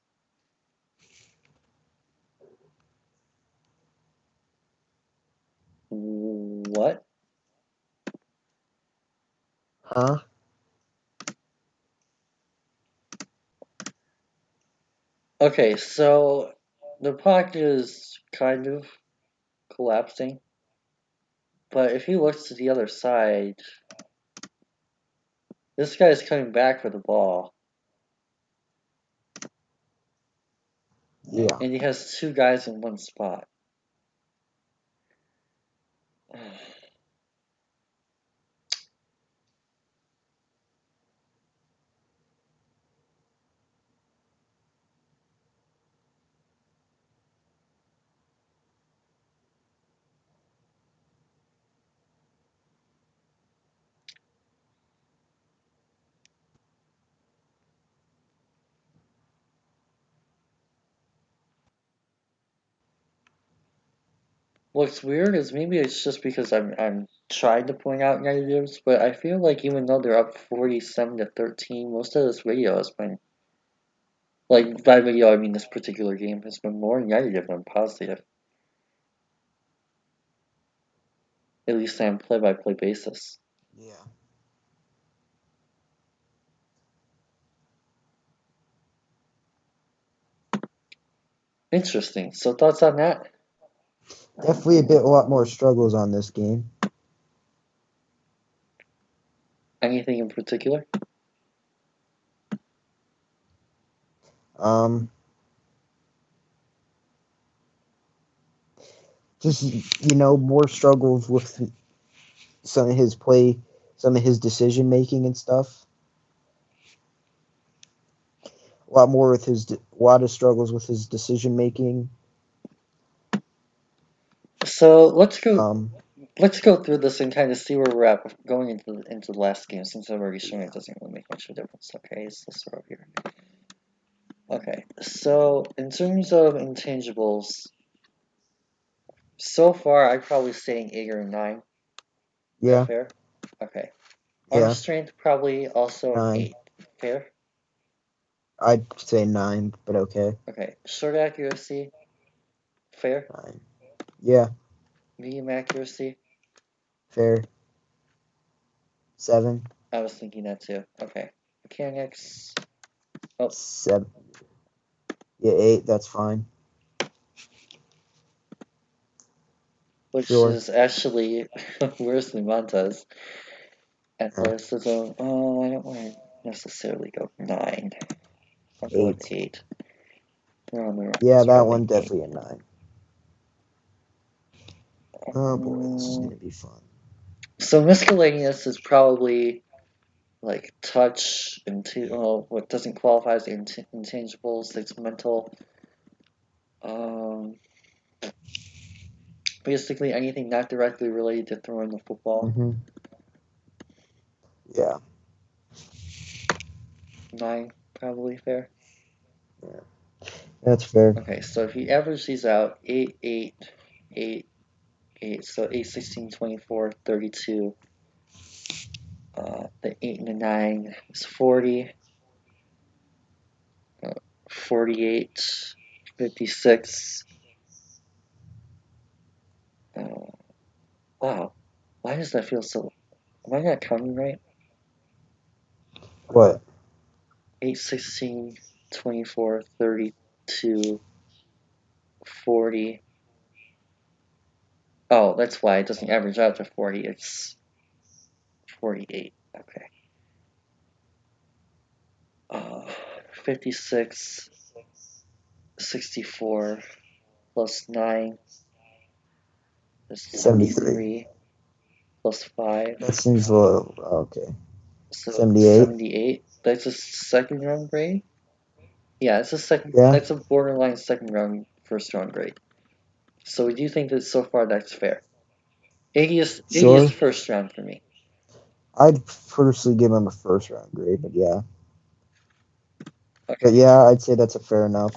What? Huh? Okay, so the pocket is kind of collapsing, but if he looks to the other side, this guy's coming back for the ball. Yeah. And he has two guys in one spot. What's weird is maybe it's just because I'm trying to point out negatives, but I feel like even though they're up 47-13, most of this video has been like by video I mean this particular game has been more negative than positive. At least on play-by-play basis. Yeah. Interesting. So thoughts on that? Definitely a lot more struggles on this game. Anything in particular? Um, just more struggles with some of his play some of his decision making and stuff. A lot more with a lot of struggles with his decision making. So let's go. Um, Let's go through this and kind of see where we're at going into the last game. Since I've already shown it doesn't really make much of a difference. Okay, so let's start over here. Okay, so in terms of intangibles, so far I'd probably say an 8 or a 9. Is that yeah, fair? Okay. Arm yeah, strength probably also an 9. 8. Fair? I'd say 9, but okay, Okay. Short accuracy, fair? 9. Yeah, Medium accuracy, fair. 7, I was thinking that too. Okay. Mechanics, oh, 7. Yeah, 8. That's fine. which Sure. is actually worse than Montez. Yeah. Athleticism, oh, I don't want to necessarily go 9. I'll go with 8. 8. They're on their Yeah, that early one game. definitely a 9. Oh boy, this is gonna be fun. So miscellaneous is probably like touch into what doesn't qualify as intangibles. It's mental. Um, basically anything not directly related to throwing the football. Yeah. 9 probably fair. Yeah. That's fair. Okay, so if you average these out, 8, 8, 8, 8, so 8, 16, 24, 32. The 8 and the 9 is 40. 48, 56. Wow, why does that feel so? Am I not counting right? What? 8, 16, 24, 32, 40. Oh, that's why it doesn't average out to 40. It's 48. Okay. 56, 64 plus 9 is 73. 73 plus 5. That seems low. Okay. So 78. 78. That's a second round grade? Yeah, it's a second. Yeah. That's a borderline second round, first round grade. So do you think that so far that's fair? 80 is Sure. first round for me. I'd personally give him a first round grade, but yeah. Okay. But yeah, I'd say that's a fair enough.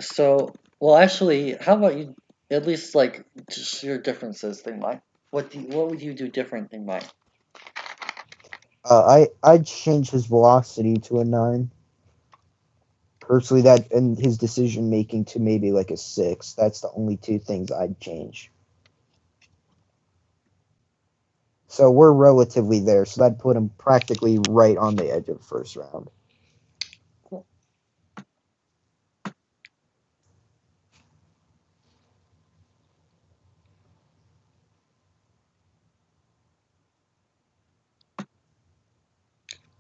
So, well, actually, how about you at least like just your differences than mine? What would you do different than mine? I'd change his velocity to a 9. Personally, that and his decision making to maybe like a 6. That's the only two things I'd change. So we're relatively there. So that'd put him practically right on the edge of the first round. Cool.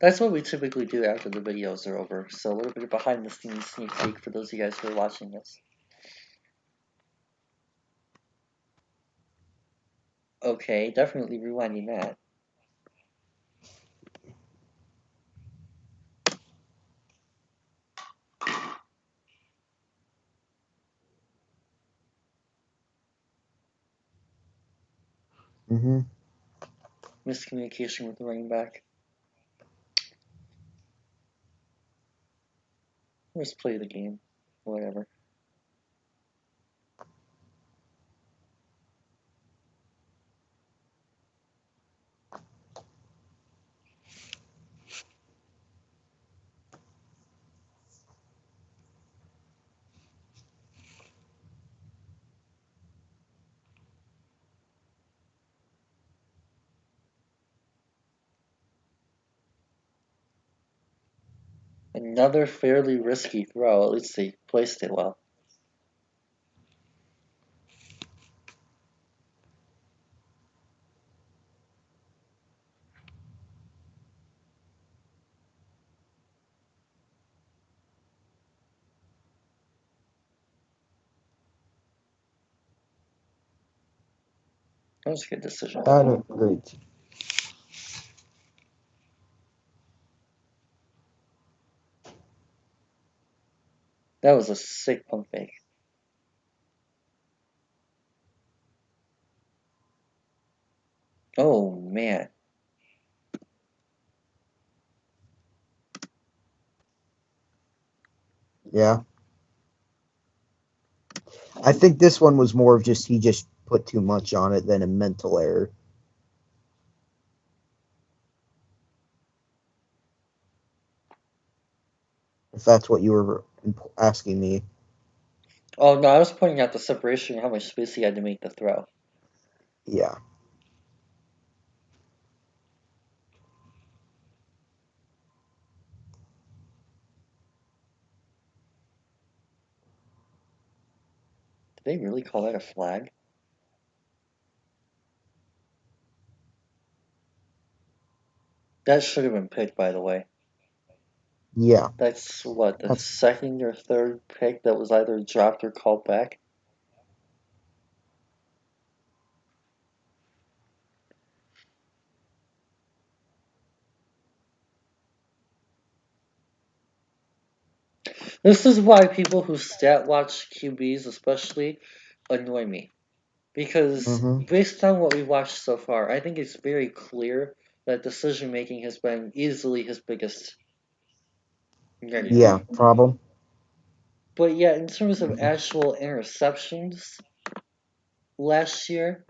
That's what we typically do after the videos are over. So a little bit of behind the scenes sneak peek for those of you guys who are watching this. Okay, definitely rewinding that. Mm-hmm. Miscommunication with the running back. Let's play the game. Whatever. Another fairly risky throw. At least he placed it well. That was a good decision. Kind of great. That was a sick pump fake. Oh man. Yeah. I think this one was more of just he just put too much on it than a mental error. If that's what you were asking me. Oh no, I was pointing out the separation and how much space he had to make the throw. Yeah. Did they really call that a flag? That should have been picked, by the way. Yeah. That's what, the That's second or third pick that was either dropped or called back? This is why people who stat watch QBs especially annoy me. Because hmm based on what we've watched so far, I think it's very clear that decision making has been easily his biggest negative. yeah, problem. But yet, in terms of actual interceptions, last year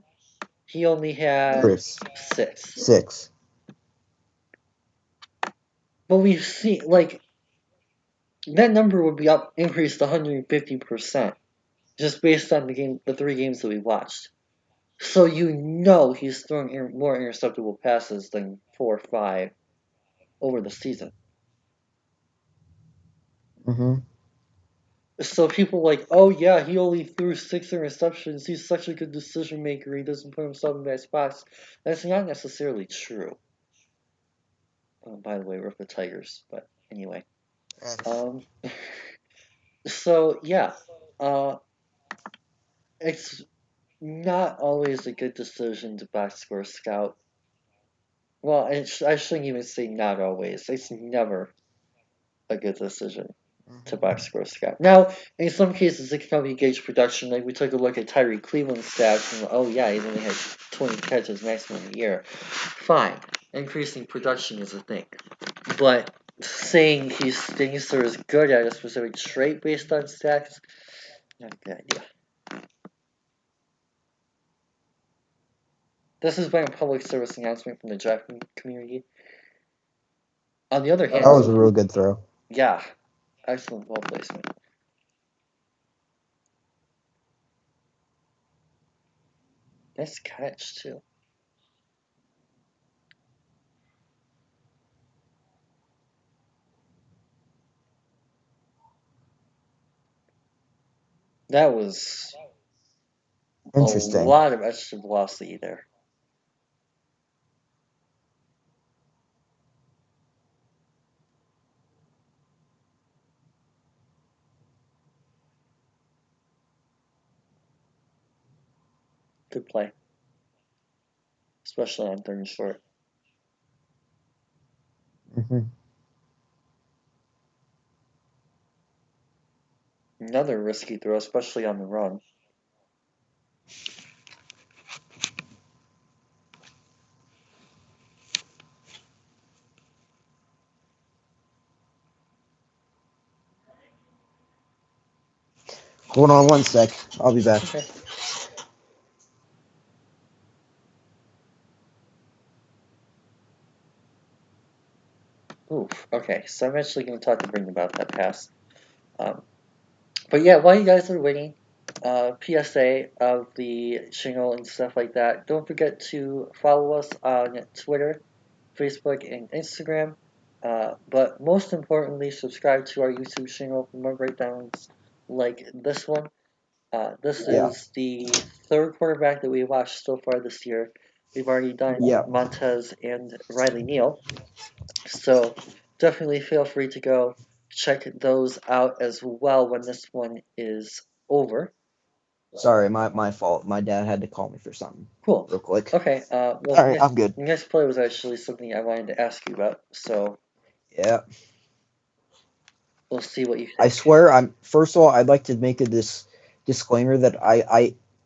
he only had Chris. 6. 6. But we've seen like that number would be up increased 150% just based on the 3 games that we watched. So you know he's throwing more interceptable passes than 4 or 5 over the season. hmm So people like, oh yeah, he only threw 6 interceptions. He's such a good decision maker. He doesn't put himself in bad spots. That's not necessarily true. By the way, we're the Tigers, but anyway. Um, so yeah, uh, it's not always a good decision to box score scout. Well, I shouldn't even say not always. It's never a good decision to box score scout. Now, in some cases, it can help you gauge production. Like we took a look at Tyree Cleveland's stats, and oh yeah, he's only had 20 catches maximum a year. Fine, increasing production is a thing, but saying he's things are as good at a specific trait based on stats, not a good idea. This has been a public service announcement from the drafting community. On the other That hand, was a real good throw. yeah, excellent ball placement. Nice catch too. That was a Interesting. lot of extra velocity there. Good play, especially on 3rd and short. hmm Another risky throw, especially on the run. Hold on one sec. I'll be back. Okay. Oof. Okay, so I'm actually going to talk to Bring about that pass. Um, but yeah, while you guys are waiting, PSA of the channel and stuff like that, don't forget to follow us on Twitter, Facebook, and Instagram. But most importantly, subscribe to our YouTube channel for more breakdowns like this one. This Yeah. is the 3rd quarterback that we watched so far this year. We've already done Yeah. Montez and Riley Neal. So definitely feel free to go check those out as well when this one is over. Sorry, my fault. My dad had to call me for something Cool. real quick. Okay. Well, All right, I'm good. next play was actually something I wanted to ask you about, so Yeah, we'll see what you I think. swear. I'm first of all, I'd like to make this disclaimer that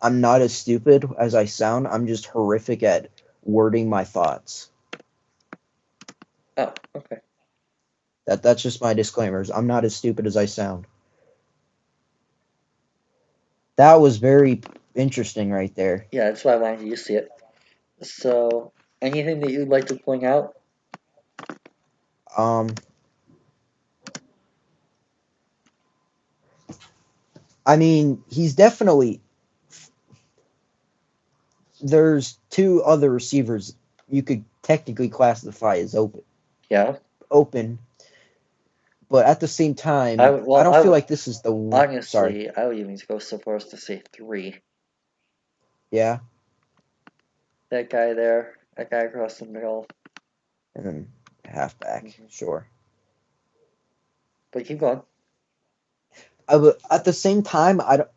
I'm not as stupid as I sound. I'm just horrific at wording my thoughts. Oh, okay. That's just my disclaimers. I'm not as stupid as I sound. That was very interesting right there. Yeah, that's why I wanted you to see it. So, anything that you'd like to point out? Um, I mean, he's definitely there's two other receivers you could technically classify as Yeah. open, but at the same I time, would. I Well, don't I feel would. like this is the sorry. Honestly, I would even go so far as to say three. Yeah, That guy there. That guy across the middle. and then halfback, Hmm. sure. But keep going. At the same time, I don't,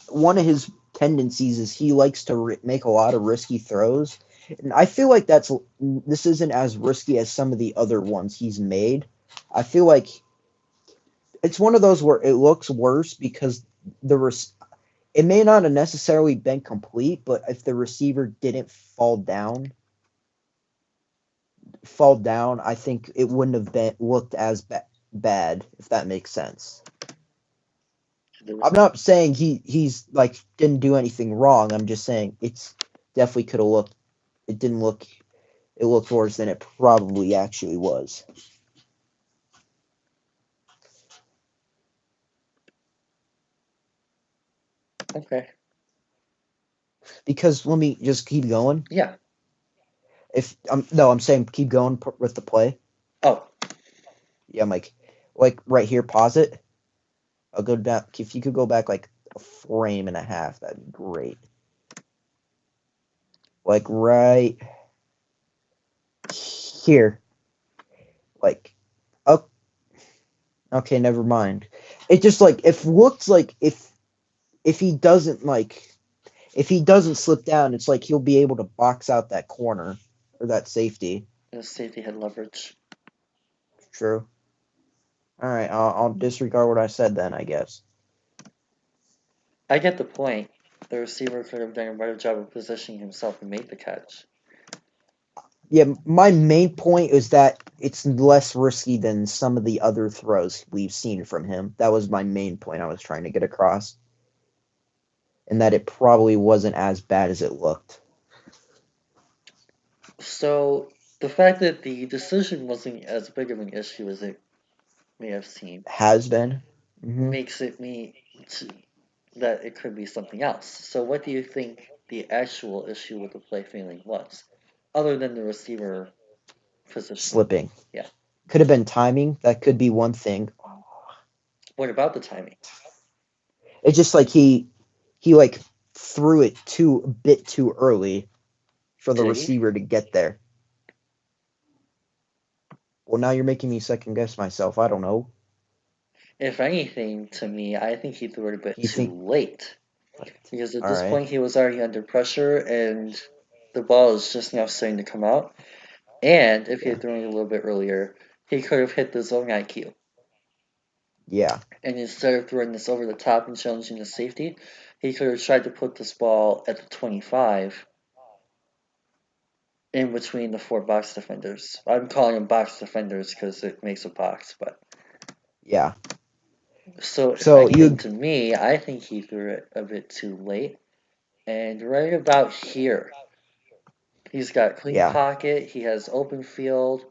one of his tendencies is he likes to make a lot of risky throws, and I feel like this isn't as risky as some of the other ones he's made. I feel like it's one of those where it looks worse because it may not have necessarily been complete, but if the receiver didn't fall down, I think it wouldn't have been looked as bad, if that makes sense. I'm not saying he's like didn't do anything wrong. I'm just saying it's definitely could have looked. It didn't look. It looked worse than it probably actually was. Okay. Because let me just keep going. Yeah. If no, I'm saying keep going with the play. Oh. Yeah, I'm like right here. Pause it. I'll go back. If you could go back like a frame and a half, that'd be great. Like right here. Like, oh, okay, never mind. It just like if looks like if he doesn't if he doesn't slip down, it's like he'll be able to box out that corner or that safety. The safety had leverage. True. All right, I'll disregard what I said then, I guess. I get the point. The receiver could have done a better job of positioning himself and made the catch. Yeah, my main point is that it's less risky than some of the other throws we've seen from him. That was my main point I was trying to get across. And that it probably wasn't as bad as it looked. So, the fact that the decision wasn't as big of an issue as it may have seemed Has been. Mm-hmm. makes it me that it could be something else. So, what do you think the actual issue with the play failing was, other than the receiver positioning? Slipping. Yeah. Could have been timing. That could be one thing. What about the timing? It's just like he like threw it a bit too early for the Did he? receiver to get there. Well, now you're making me second guess myself. I don't know. If anything, to me, I think he threw it a bit You too think? late. Because at All this right. point, he was already under pressure and the ball is just now starting to come out. And if he Yeah. had thrown it a little bit earlier, he could have hit the zone IQ. Yeah. And instead of throwing this over the top and challenging the safety, he could have tried to put this ball at the 25 in between the four box defenders. I'm calling them box defenders because it makes a box, but Yeah. so if So anything, you to me, I think he threw it a bit too late. And right about here, he's got clean yeah. pocket, he has open field.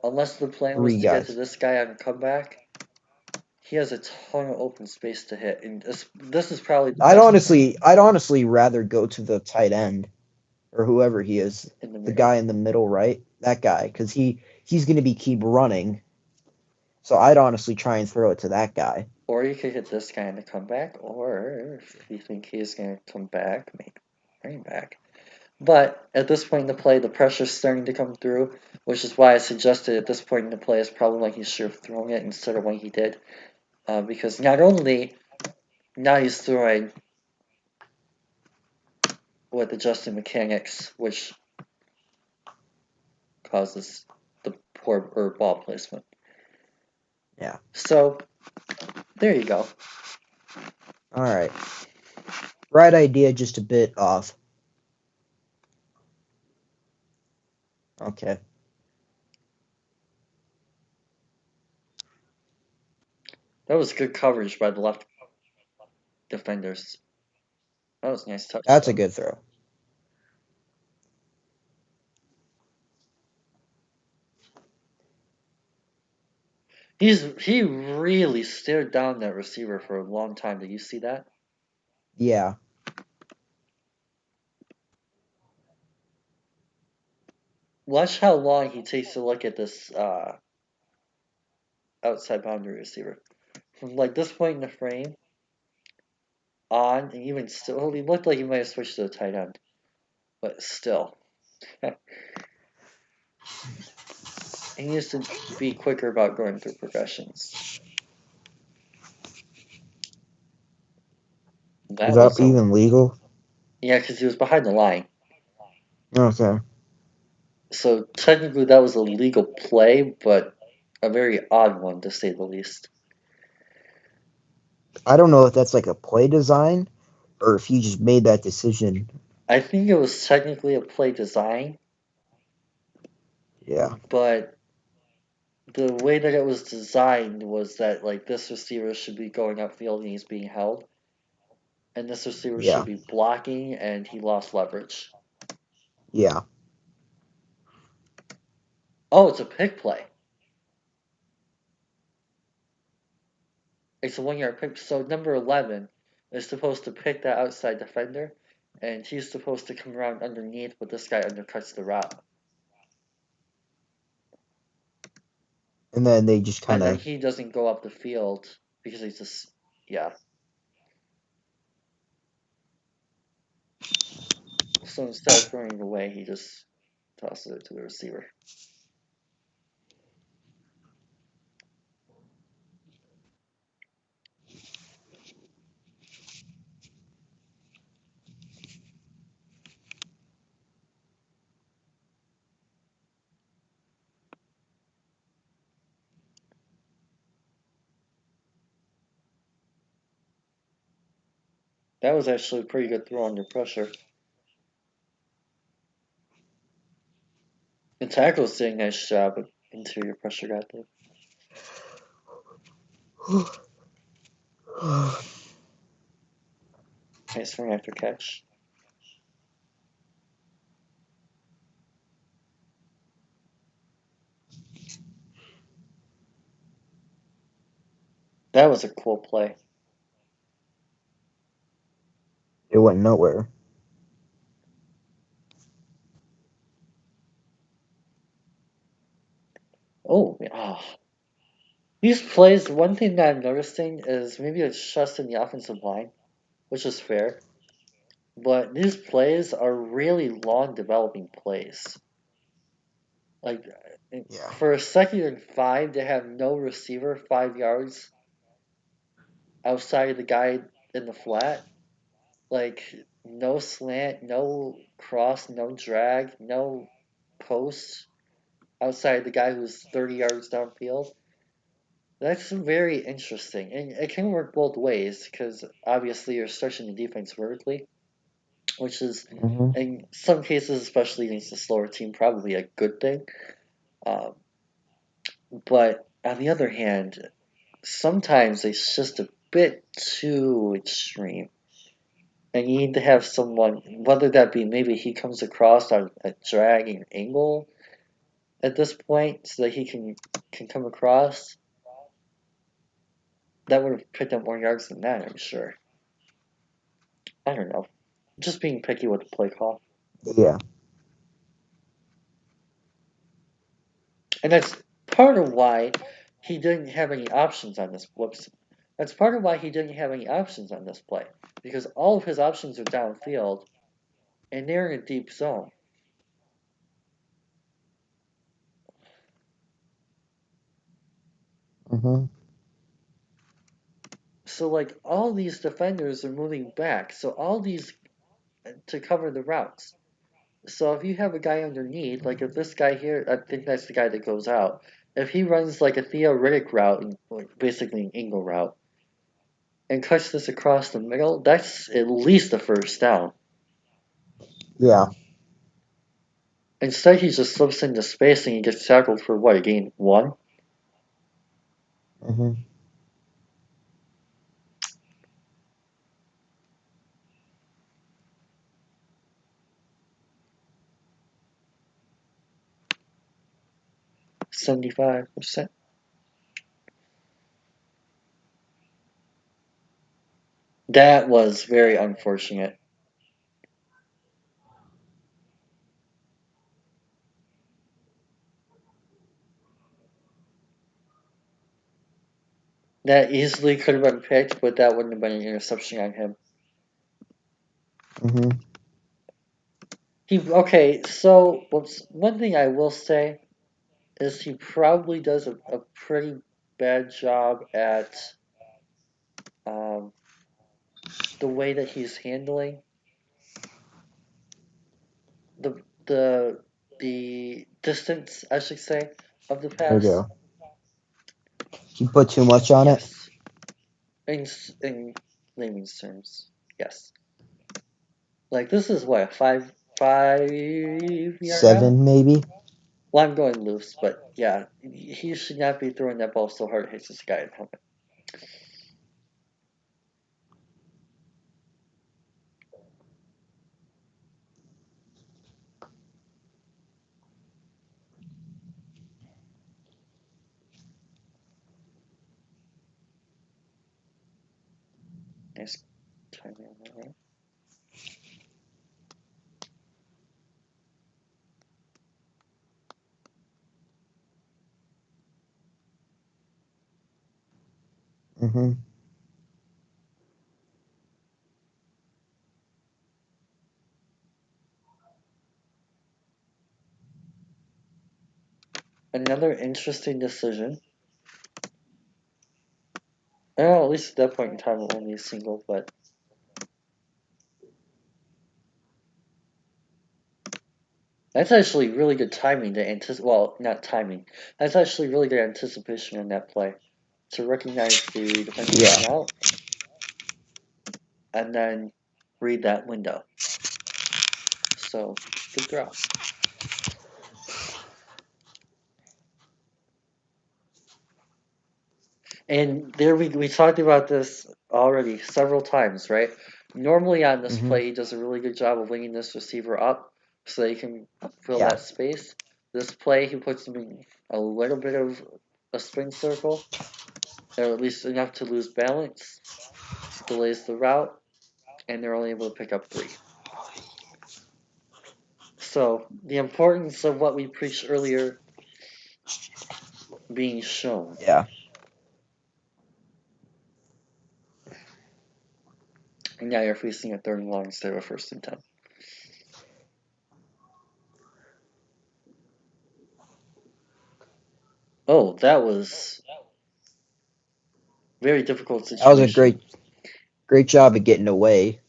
Unless the plan was Three to get to guys. this guy on comeback, he has a ton of open space to hit. And this is probably the best I'd honestly rather go to the tight end or whoever he is, in the the middle. guy in the middle, right? That guy, because he's going to be keep running. So I'd honestly try and throw it to that guy. Or you could hit this guy in the comeback, or if you think he's going to come back, maybe bring him back. But at this point in the play, the pressure's starting to come through, which is why I suggested at this point in the play is probably when he should have thrown it instead of when he did. Because not only Now he's throwing with adjusting mechanics, which causes the poor ball placement. Yeah. So there you go. All right. Right idea, just a bit off. Okay. That was good coverage by the left defenders. That was a nice touch. That's Though. a good throw. He really stared down that receiver for a long time. Did you see that? Yeah. Watch how long he takes to look at this outside boundary receiver. From like this point in the frame on, and even still, he looked like he might have switched to the tight end, but still, he needs to be quicker about going through progressions. Is That that was even legal? yeah, because he was behind the line. Okay. So technically, that was a legal play, but a very odd one to say the least. I don't know if that's like a play design or if he just made that decision. I think it was technically a play design, Yeah. but the way that it was designed was that like this receiver should be going upfield and he's being held, and this receiver should Yeah. be blocking and he lost leverage. Yeah. Oh, it's a pick play. It's a 1 yard pick. So number 11 is supposed to pick that outside defender, and he's supposed to come around underneath, but this guy undercuts the route. And then they just kind And then of. he doesn't go up the field because he's just, yeah. So instead of throwing it away, he just tosses it to the receiver. That was actually a pretty good throw under pressure. The tackle's doing a nice job of interior pressure got there. Nice run after catch. That was a cool play. It went nowhere. Oh, these plays, one thing that I'm noticing is maybe it's just in the offensive line, which is fair. But these plays are really long developing plays. Like Yeah. for a 2nd and 5 to have no receiver 5 yards outside of the guy in the flat, like no slant, no cross, no drag, no post outside the guy who's 30 yards downfield. That's very interesting, and it can work both ways because obviously you're stretching the defense vertically, which is Mm-hmm. in some cases, especially against a slower team, probably a good thing. Um, but on the other hand, sometimes it's just a bit too extreme. And you need to have someone, whether that be maybe he comes across on a dragging angle at this point, so that he can come across. That would have picked up more yards than that, I'm sure. I don't know. Just being picky with the play call. Yeah. And that's part of why he didn't have any options on this. Whoops. That's part of why he didn't have any options on this play. Because all of his options are downfield, and they're in a deep zone. Mm-hmm. So like all these defenders are moving back. So all these to cover the routes. So if you have a guy underneath, like if this guy here, I think that's the guy that goes out. If he runs like a theoretic route, like basically an angle route, and cuts this across the middle, that's at least a first down. Yeah. Instead, he just slips into space and he gets tackled for what, a gain 1? Mm-hmm. 75%. That was very unfortunate. That easily could have been picked, but that wouldn't have been an interception on him. Mm-hmm. Okay, so one thing I will say is he probably does a pretty bad job at um, the way that he's handling the the the distance, I should say, of the There you pass. go. He put too much on it. Yes, in layman's terms, yes. Like this is what, 5 yard out? 7 maybe. Well, I'm going loose, but yeah, he should not be throwing that ball so hard it hits this guy in the helmet. Nice timing on that one. Mm-hmm. Another interesting decision. Well, at least at that point in time, only a single, but that's actually really good timing to anticipate. Well, not timing. That's actually really good anticipation in that play to recognize the defender coming out and then read that window. So, good throw. And there we talked about this already several times, right? Normally on this Mm-hmm. play, he does a really good job of winging this receiver up so that he can fill Yeah. that space. This play, he puts him in a little bit of a spin circle, or at least enough to lose balance, delays the route, and they're only able to pick up 3. So the importance of what we preached earlier being shown. Yeah. And now you're facing a 3rd and long instead of a 1st and 10. Oh, that was very difficult That was a situation. great job of getting away.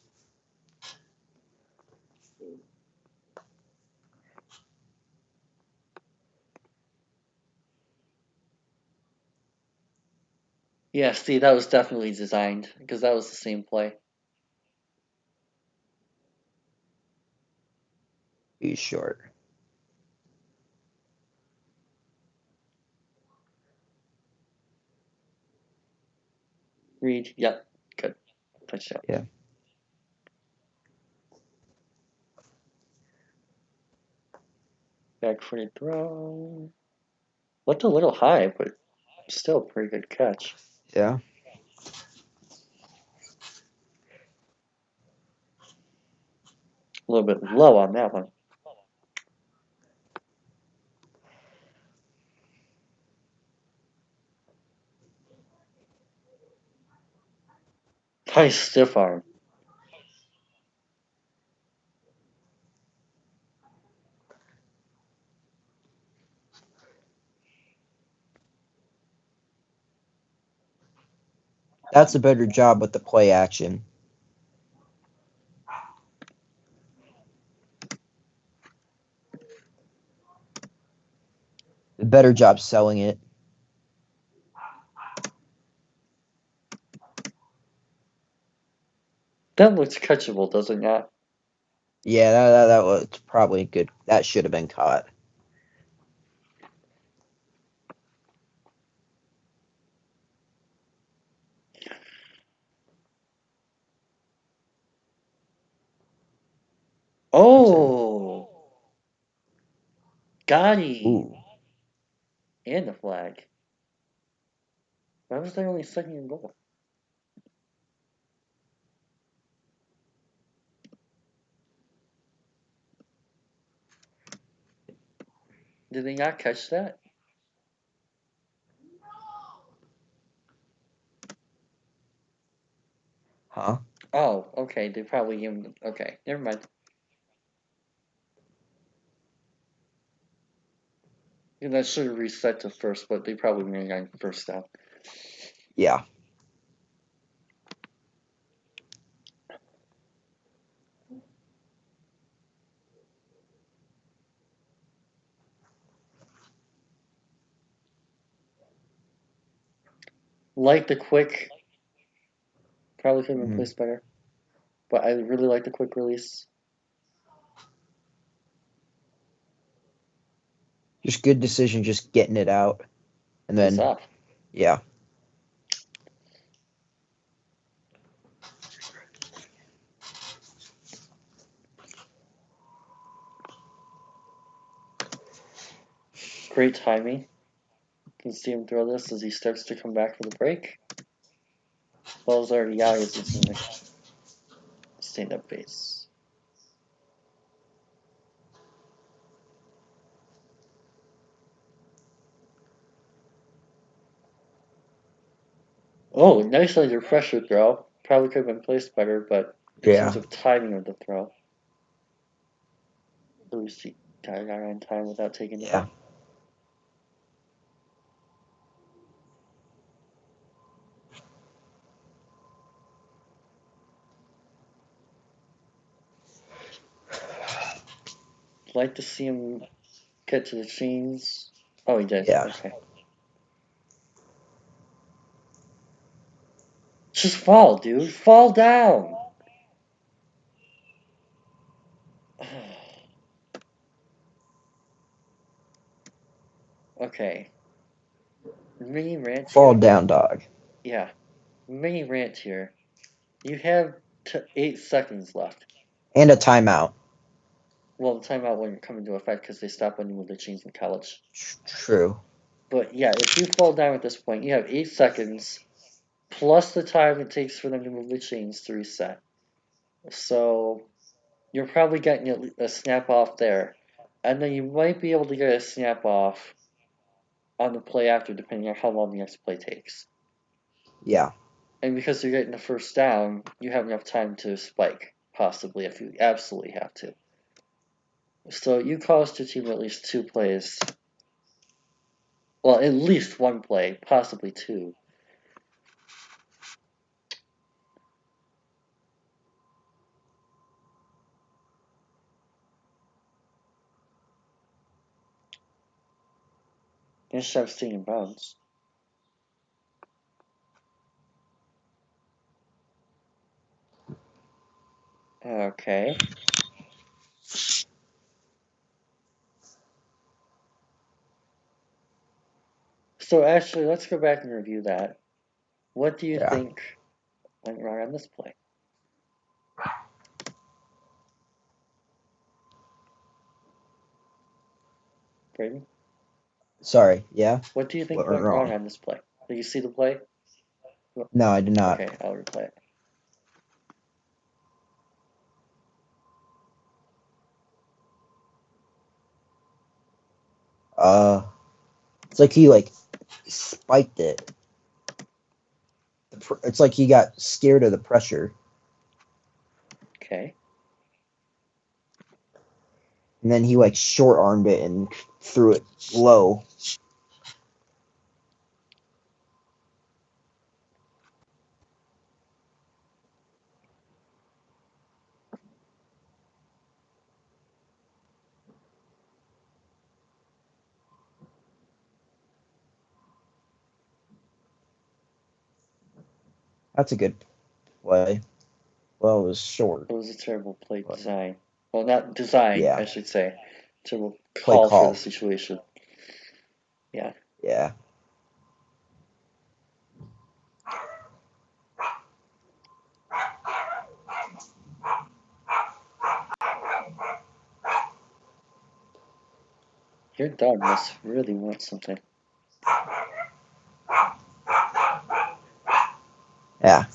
Yeah, see, that was definitely designed because that was the same play. He's short. Read, yep, good. Touchdown. Yeah. Back for the throw. Looked a little high, but still a pretty good catch. Yeah. A little bit low on that one. Nice stiff arm. That's a better job with the play action. A better job selling it. That looks catchable, does it not? Yeah, that was probably good. That should have been caught. Oh, Gotti Ooh. and the flag. Why was there only second and goal? Did they not catch that? Huh? Oh, okay. They probably gave him. Okay, never mind. Yeah, that should have reset to first, but they probably ran on first down. Yeah. Like the quick, probably could have been Mhm. placed better, but I really like the quick release. Just good decision, just getting it out, and Pays then off. yeah. Great timing. You can see him throw this as he starts to come back for the break. Ball's already out as he's in the stand-up base. Oh, nice under pressure throw. Probably could have been placed better, but in terms Yeah. of timing of the throw, Lucy got it out on time without taking the Yeah. hit. Like to see him get to the chains. Oh, he did. Yeah. Okay. Just fall, dude. Fall down. Okay. Mini rant Fall here. down, dog. Yeah. Mini rant here. You have 8 seconds left. And a timeout. Well, the timeout wouldn't come into effect because they stopped when you move the chains in college. True. But yeah, if you fall down at this point, you have 8 seconds plus the time it takes for them to move the chains to reset. So you're probably getting a snap off there. And then you might be able to get a snap off on the play after, depending on how long the next play takes. Yeah. And because you're getting the first down, you have enough time to spike, possibly, if you absolutely have to. So you cost your team at least 2 plays. Well, at least 1 play, possibly 2. You should have staying in bounds. Okay. So actually, let's go back and review that. What do you Yeah. think went wrong on this play? Braden? Sorry. Yeah. What do you think What went went wrong wrong? on this play? Did you see the play? No, I did not. Okay, I'll replay it. It's like he spiked it. It's like he got scared of the pressure, Okay. and then he short armed it and threw it low. That's a good play. Well, it was short. It was a terrible play But design. Well, not design, yeah, I should say. Terrible play call for the call. situation. Yeah. Yeah. Your dog must really want something. Yeah.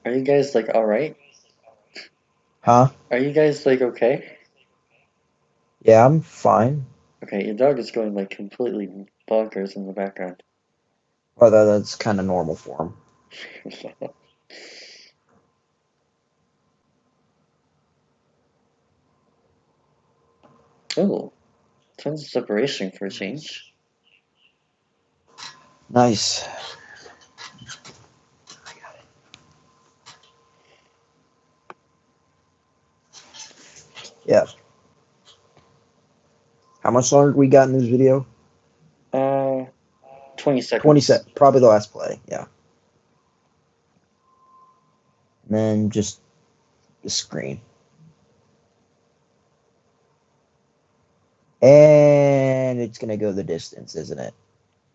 Are you guys like alright? Huh? Are you guys like okay? Yeah, I'm fine. Okay, your dog is going like completely bonkers in the background. Well, that's kind of normal for him. Oh, tons of separation for a change. Nice. Yeah. How much longer we got in this video? Uh, 20 20 seconds. set. Probably the last play. Yeah. And then just the screen. And it's going to go the distance, isn't it?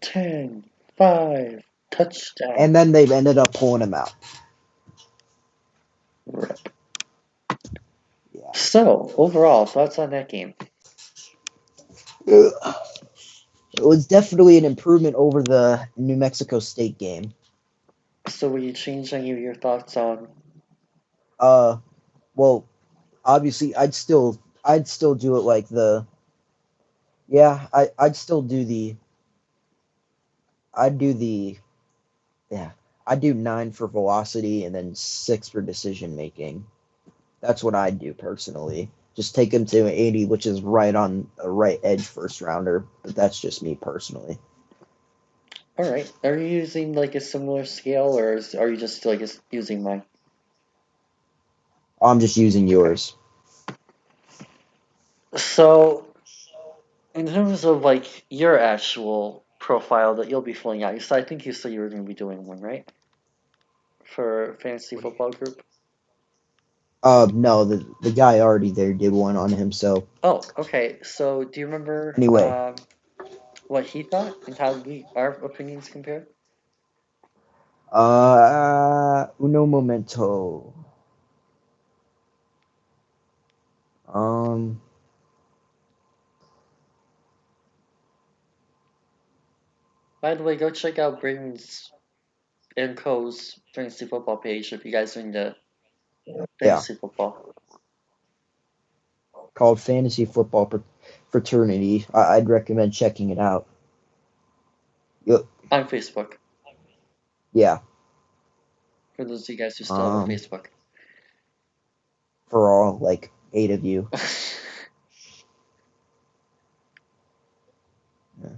10, 5, touchdown. And then they've ended up pulling him out. Rip. Yeah. So, overall, thoughts on that game? It was definitely an improvement over the New Mexico State game. So, will you change any of your thoughts on? Well, obviously I'd still do it like the yeah, I'd still do the I'd do the yeah, I'd do 9 for velocity and then 6 for decision making. That's what I'd do personally. Just take him to 80, which is right on a right edge first rounder, but that's just me personally. All right. Are you using like a similar scale, or are you just like using mine? I'm just using Okay. yours. So, in terms of like your actual profile that you'll be filling out, I think you said you were going to be doing one, right? For fantasy football group. No, the guy already there did one on him, so Oh, okay. So, do you remember anyway. what he thought and how our opinions compare? Uno momento. Um, By the way, go check out Brayden's and Co's fantasy football page if you guys are into yeah, fantasy football called Fantasy Football Fraternity. I'd recommend checking it out. Yep. on Facebook. Yeah. For those of you guys who still have a Um, Facebook. for all like 8 of you. Yeah.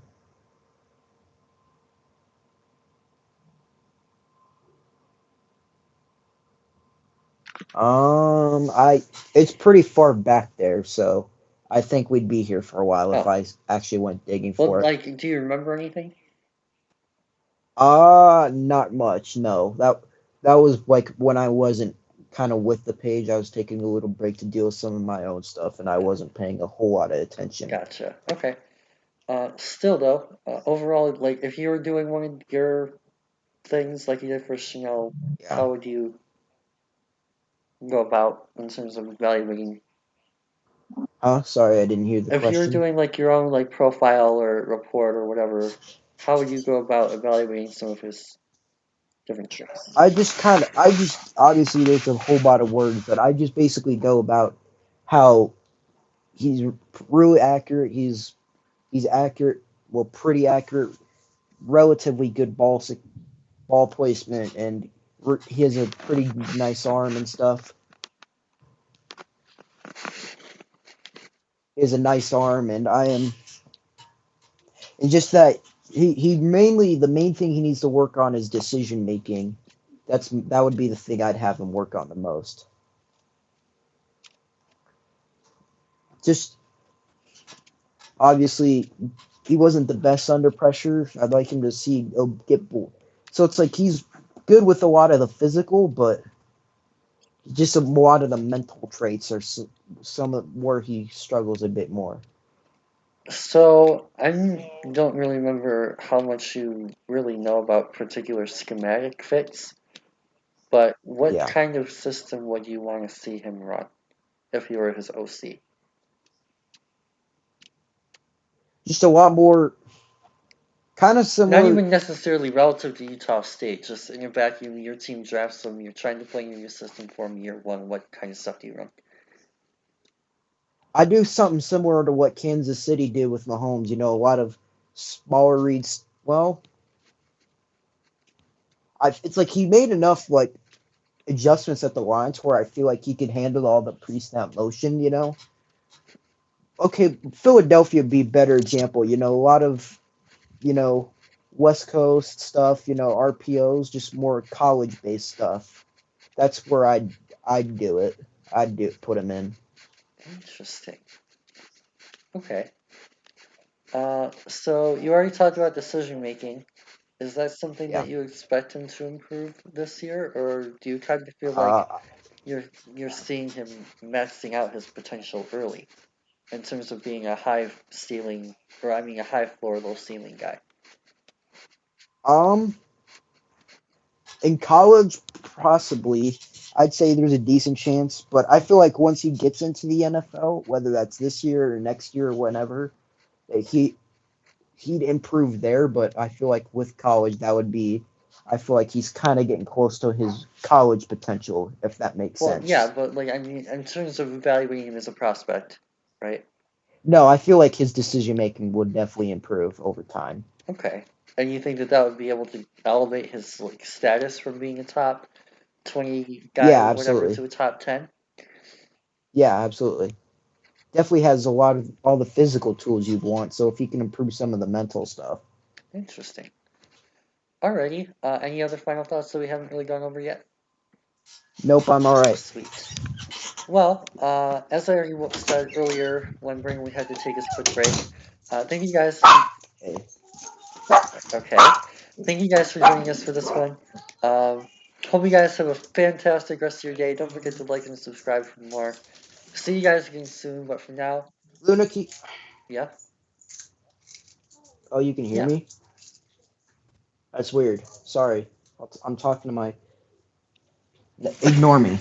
It's pretty far back there, so I think we'd be here for a while if Oh, I actually went digging well, for it. like, do you remember anything? Not much. No, that was like when I wasn't kind of with the page. I was taking a little break to deal with some of my own stuff, and I wasn't paying a whole lot of attention. Gotcha. Okay. Still though, overall, like, if you were doing one of your things like you did for Chanel, Yeah. how would you go about in terms of evaluating? Sorry, I didn't hear the If you were question. doing like your own like profile or report or whatever, how would you go about evaluating some of his different tricks? I just obviously there's a whole lot of words, but I just basically go about how he's really accurate. He's accurate, well, pretty accurate, relatively good ball placement, and he has a pretty nice arm and stuff. He has a nice arm, and and just that. he mainly the main thing he needs to work on is decision making. That would be the thing I'd have him work on the most. Just obviously he wasn't the best under pressure. I'd like him to see he'll get bored. So it's like he's good with a lot of the physical, but just a lot of the mental traits are some of where he struggles a bit more. So I don't really remember how much you really know about particular schematic fits, but what Yeah, kind of system would you want to see him run if you were his OC? just a lot more kind of Not similar. even necessarily relative to Utah State, just in your vacuum, your team drafts them, you're trying to play in your system for him year one, what kind of stuff do you run? I do something similar to what Kansas City did with Mahomes. You know, a lot of smaller reads. Well, it's like he made enough like adjustments at the lines where I feel like he could handle all the pre-snap motion. You know, okay, Philadelphia would be a better example. You know, a lot of you know West Coast stuff. You know, RPOs, just more college-based stuff. That's where I'd do it. Put him in. Interesting. Okay. So you already talked about decision making. Is that something Yeah. that you expect him to improve this year, or do you kind of feel like Uh, you're you're seeing him maxing out his potential early in terms of being a high ceiling, or I mean a high floor, low ceiling guy? um, in college, possibly. I'd say there's a decent chance, but I feel like once he gets into the NFL, whether that's this year or next year or whenever, he he'd improve there. But I feel like with college, that would be. I feel like he's kind of getting close to his college potential, if that makes Well, yeah, sense. but like I mean, in terms of evaluating him as a prospect, right? No, I feel like his decision making would definitely improve over time. Okay, and you think that that would be able to elevate his like status from being a top 20 guy Yeah, or whatever absolutely. to a top 10? Yeah, absolutely. Definitely has a lot of all the physical tools you'd want. So if he can improve some of the mental stuff. Interesting. Alrighty. Any other final thoughts that we haven't really gone over yet? Nope, I'm all right. Sweet. Well, as I already said earlier when we had to take a quick break, thank you guys. Okay. Okay. Thank you guys for joining us for this one. Um, hope you guys have a fantastic rest of your day. Don't forget to like and subscribe for more. See you guys again soon, but for now, Luna, yeah, oh, you can hear yeah. me? That's weird. Sorry. I'm talking to my. Ignore me.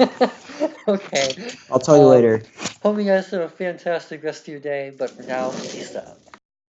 Okay. I'll tell you Um, later. hope you guys have a fantastic rest of your day, but for now, peace out.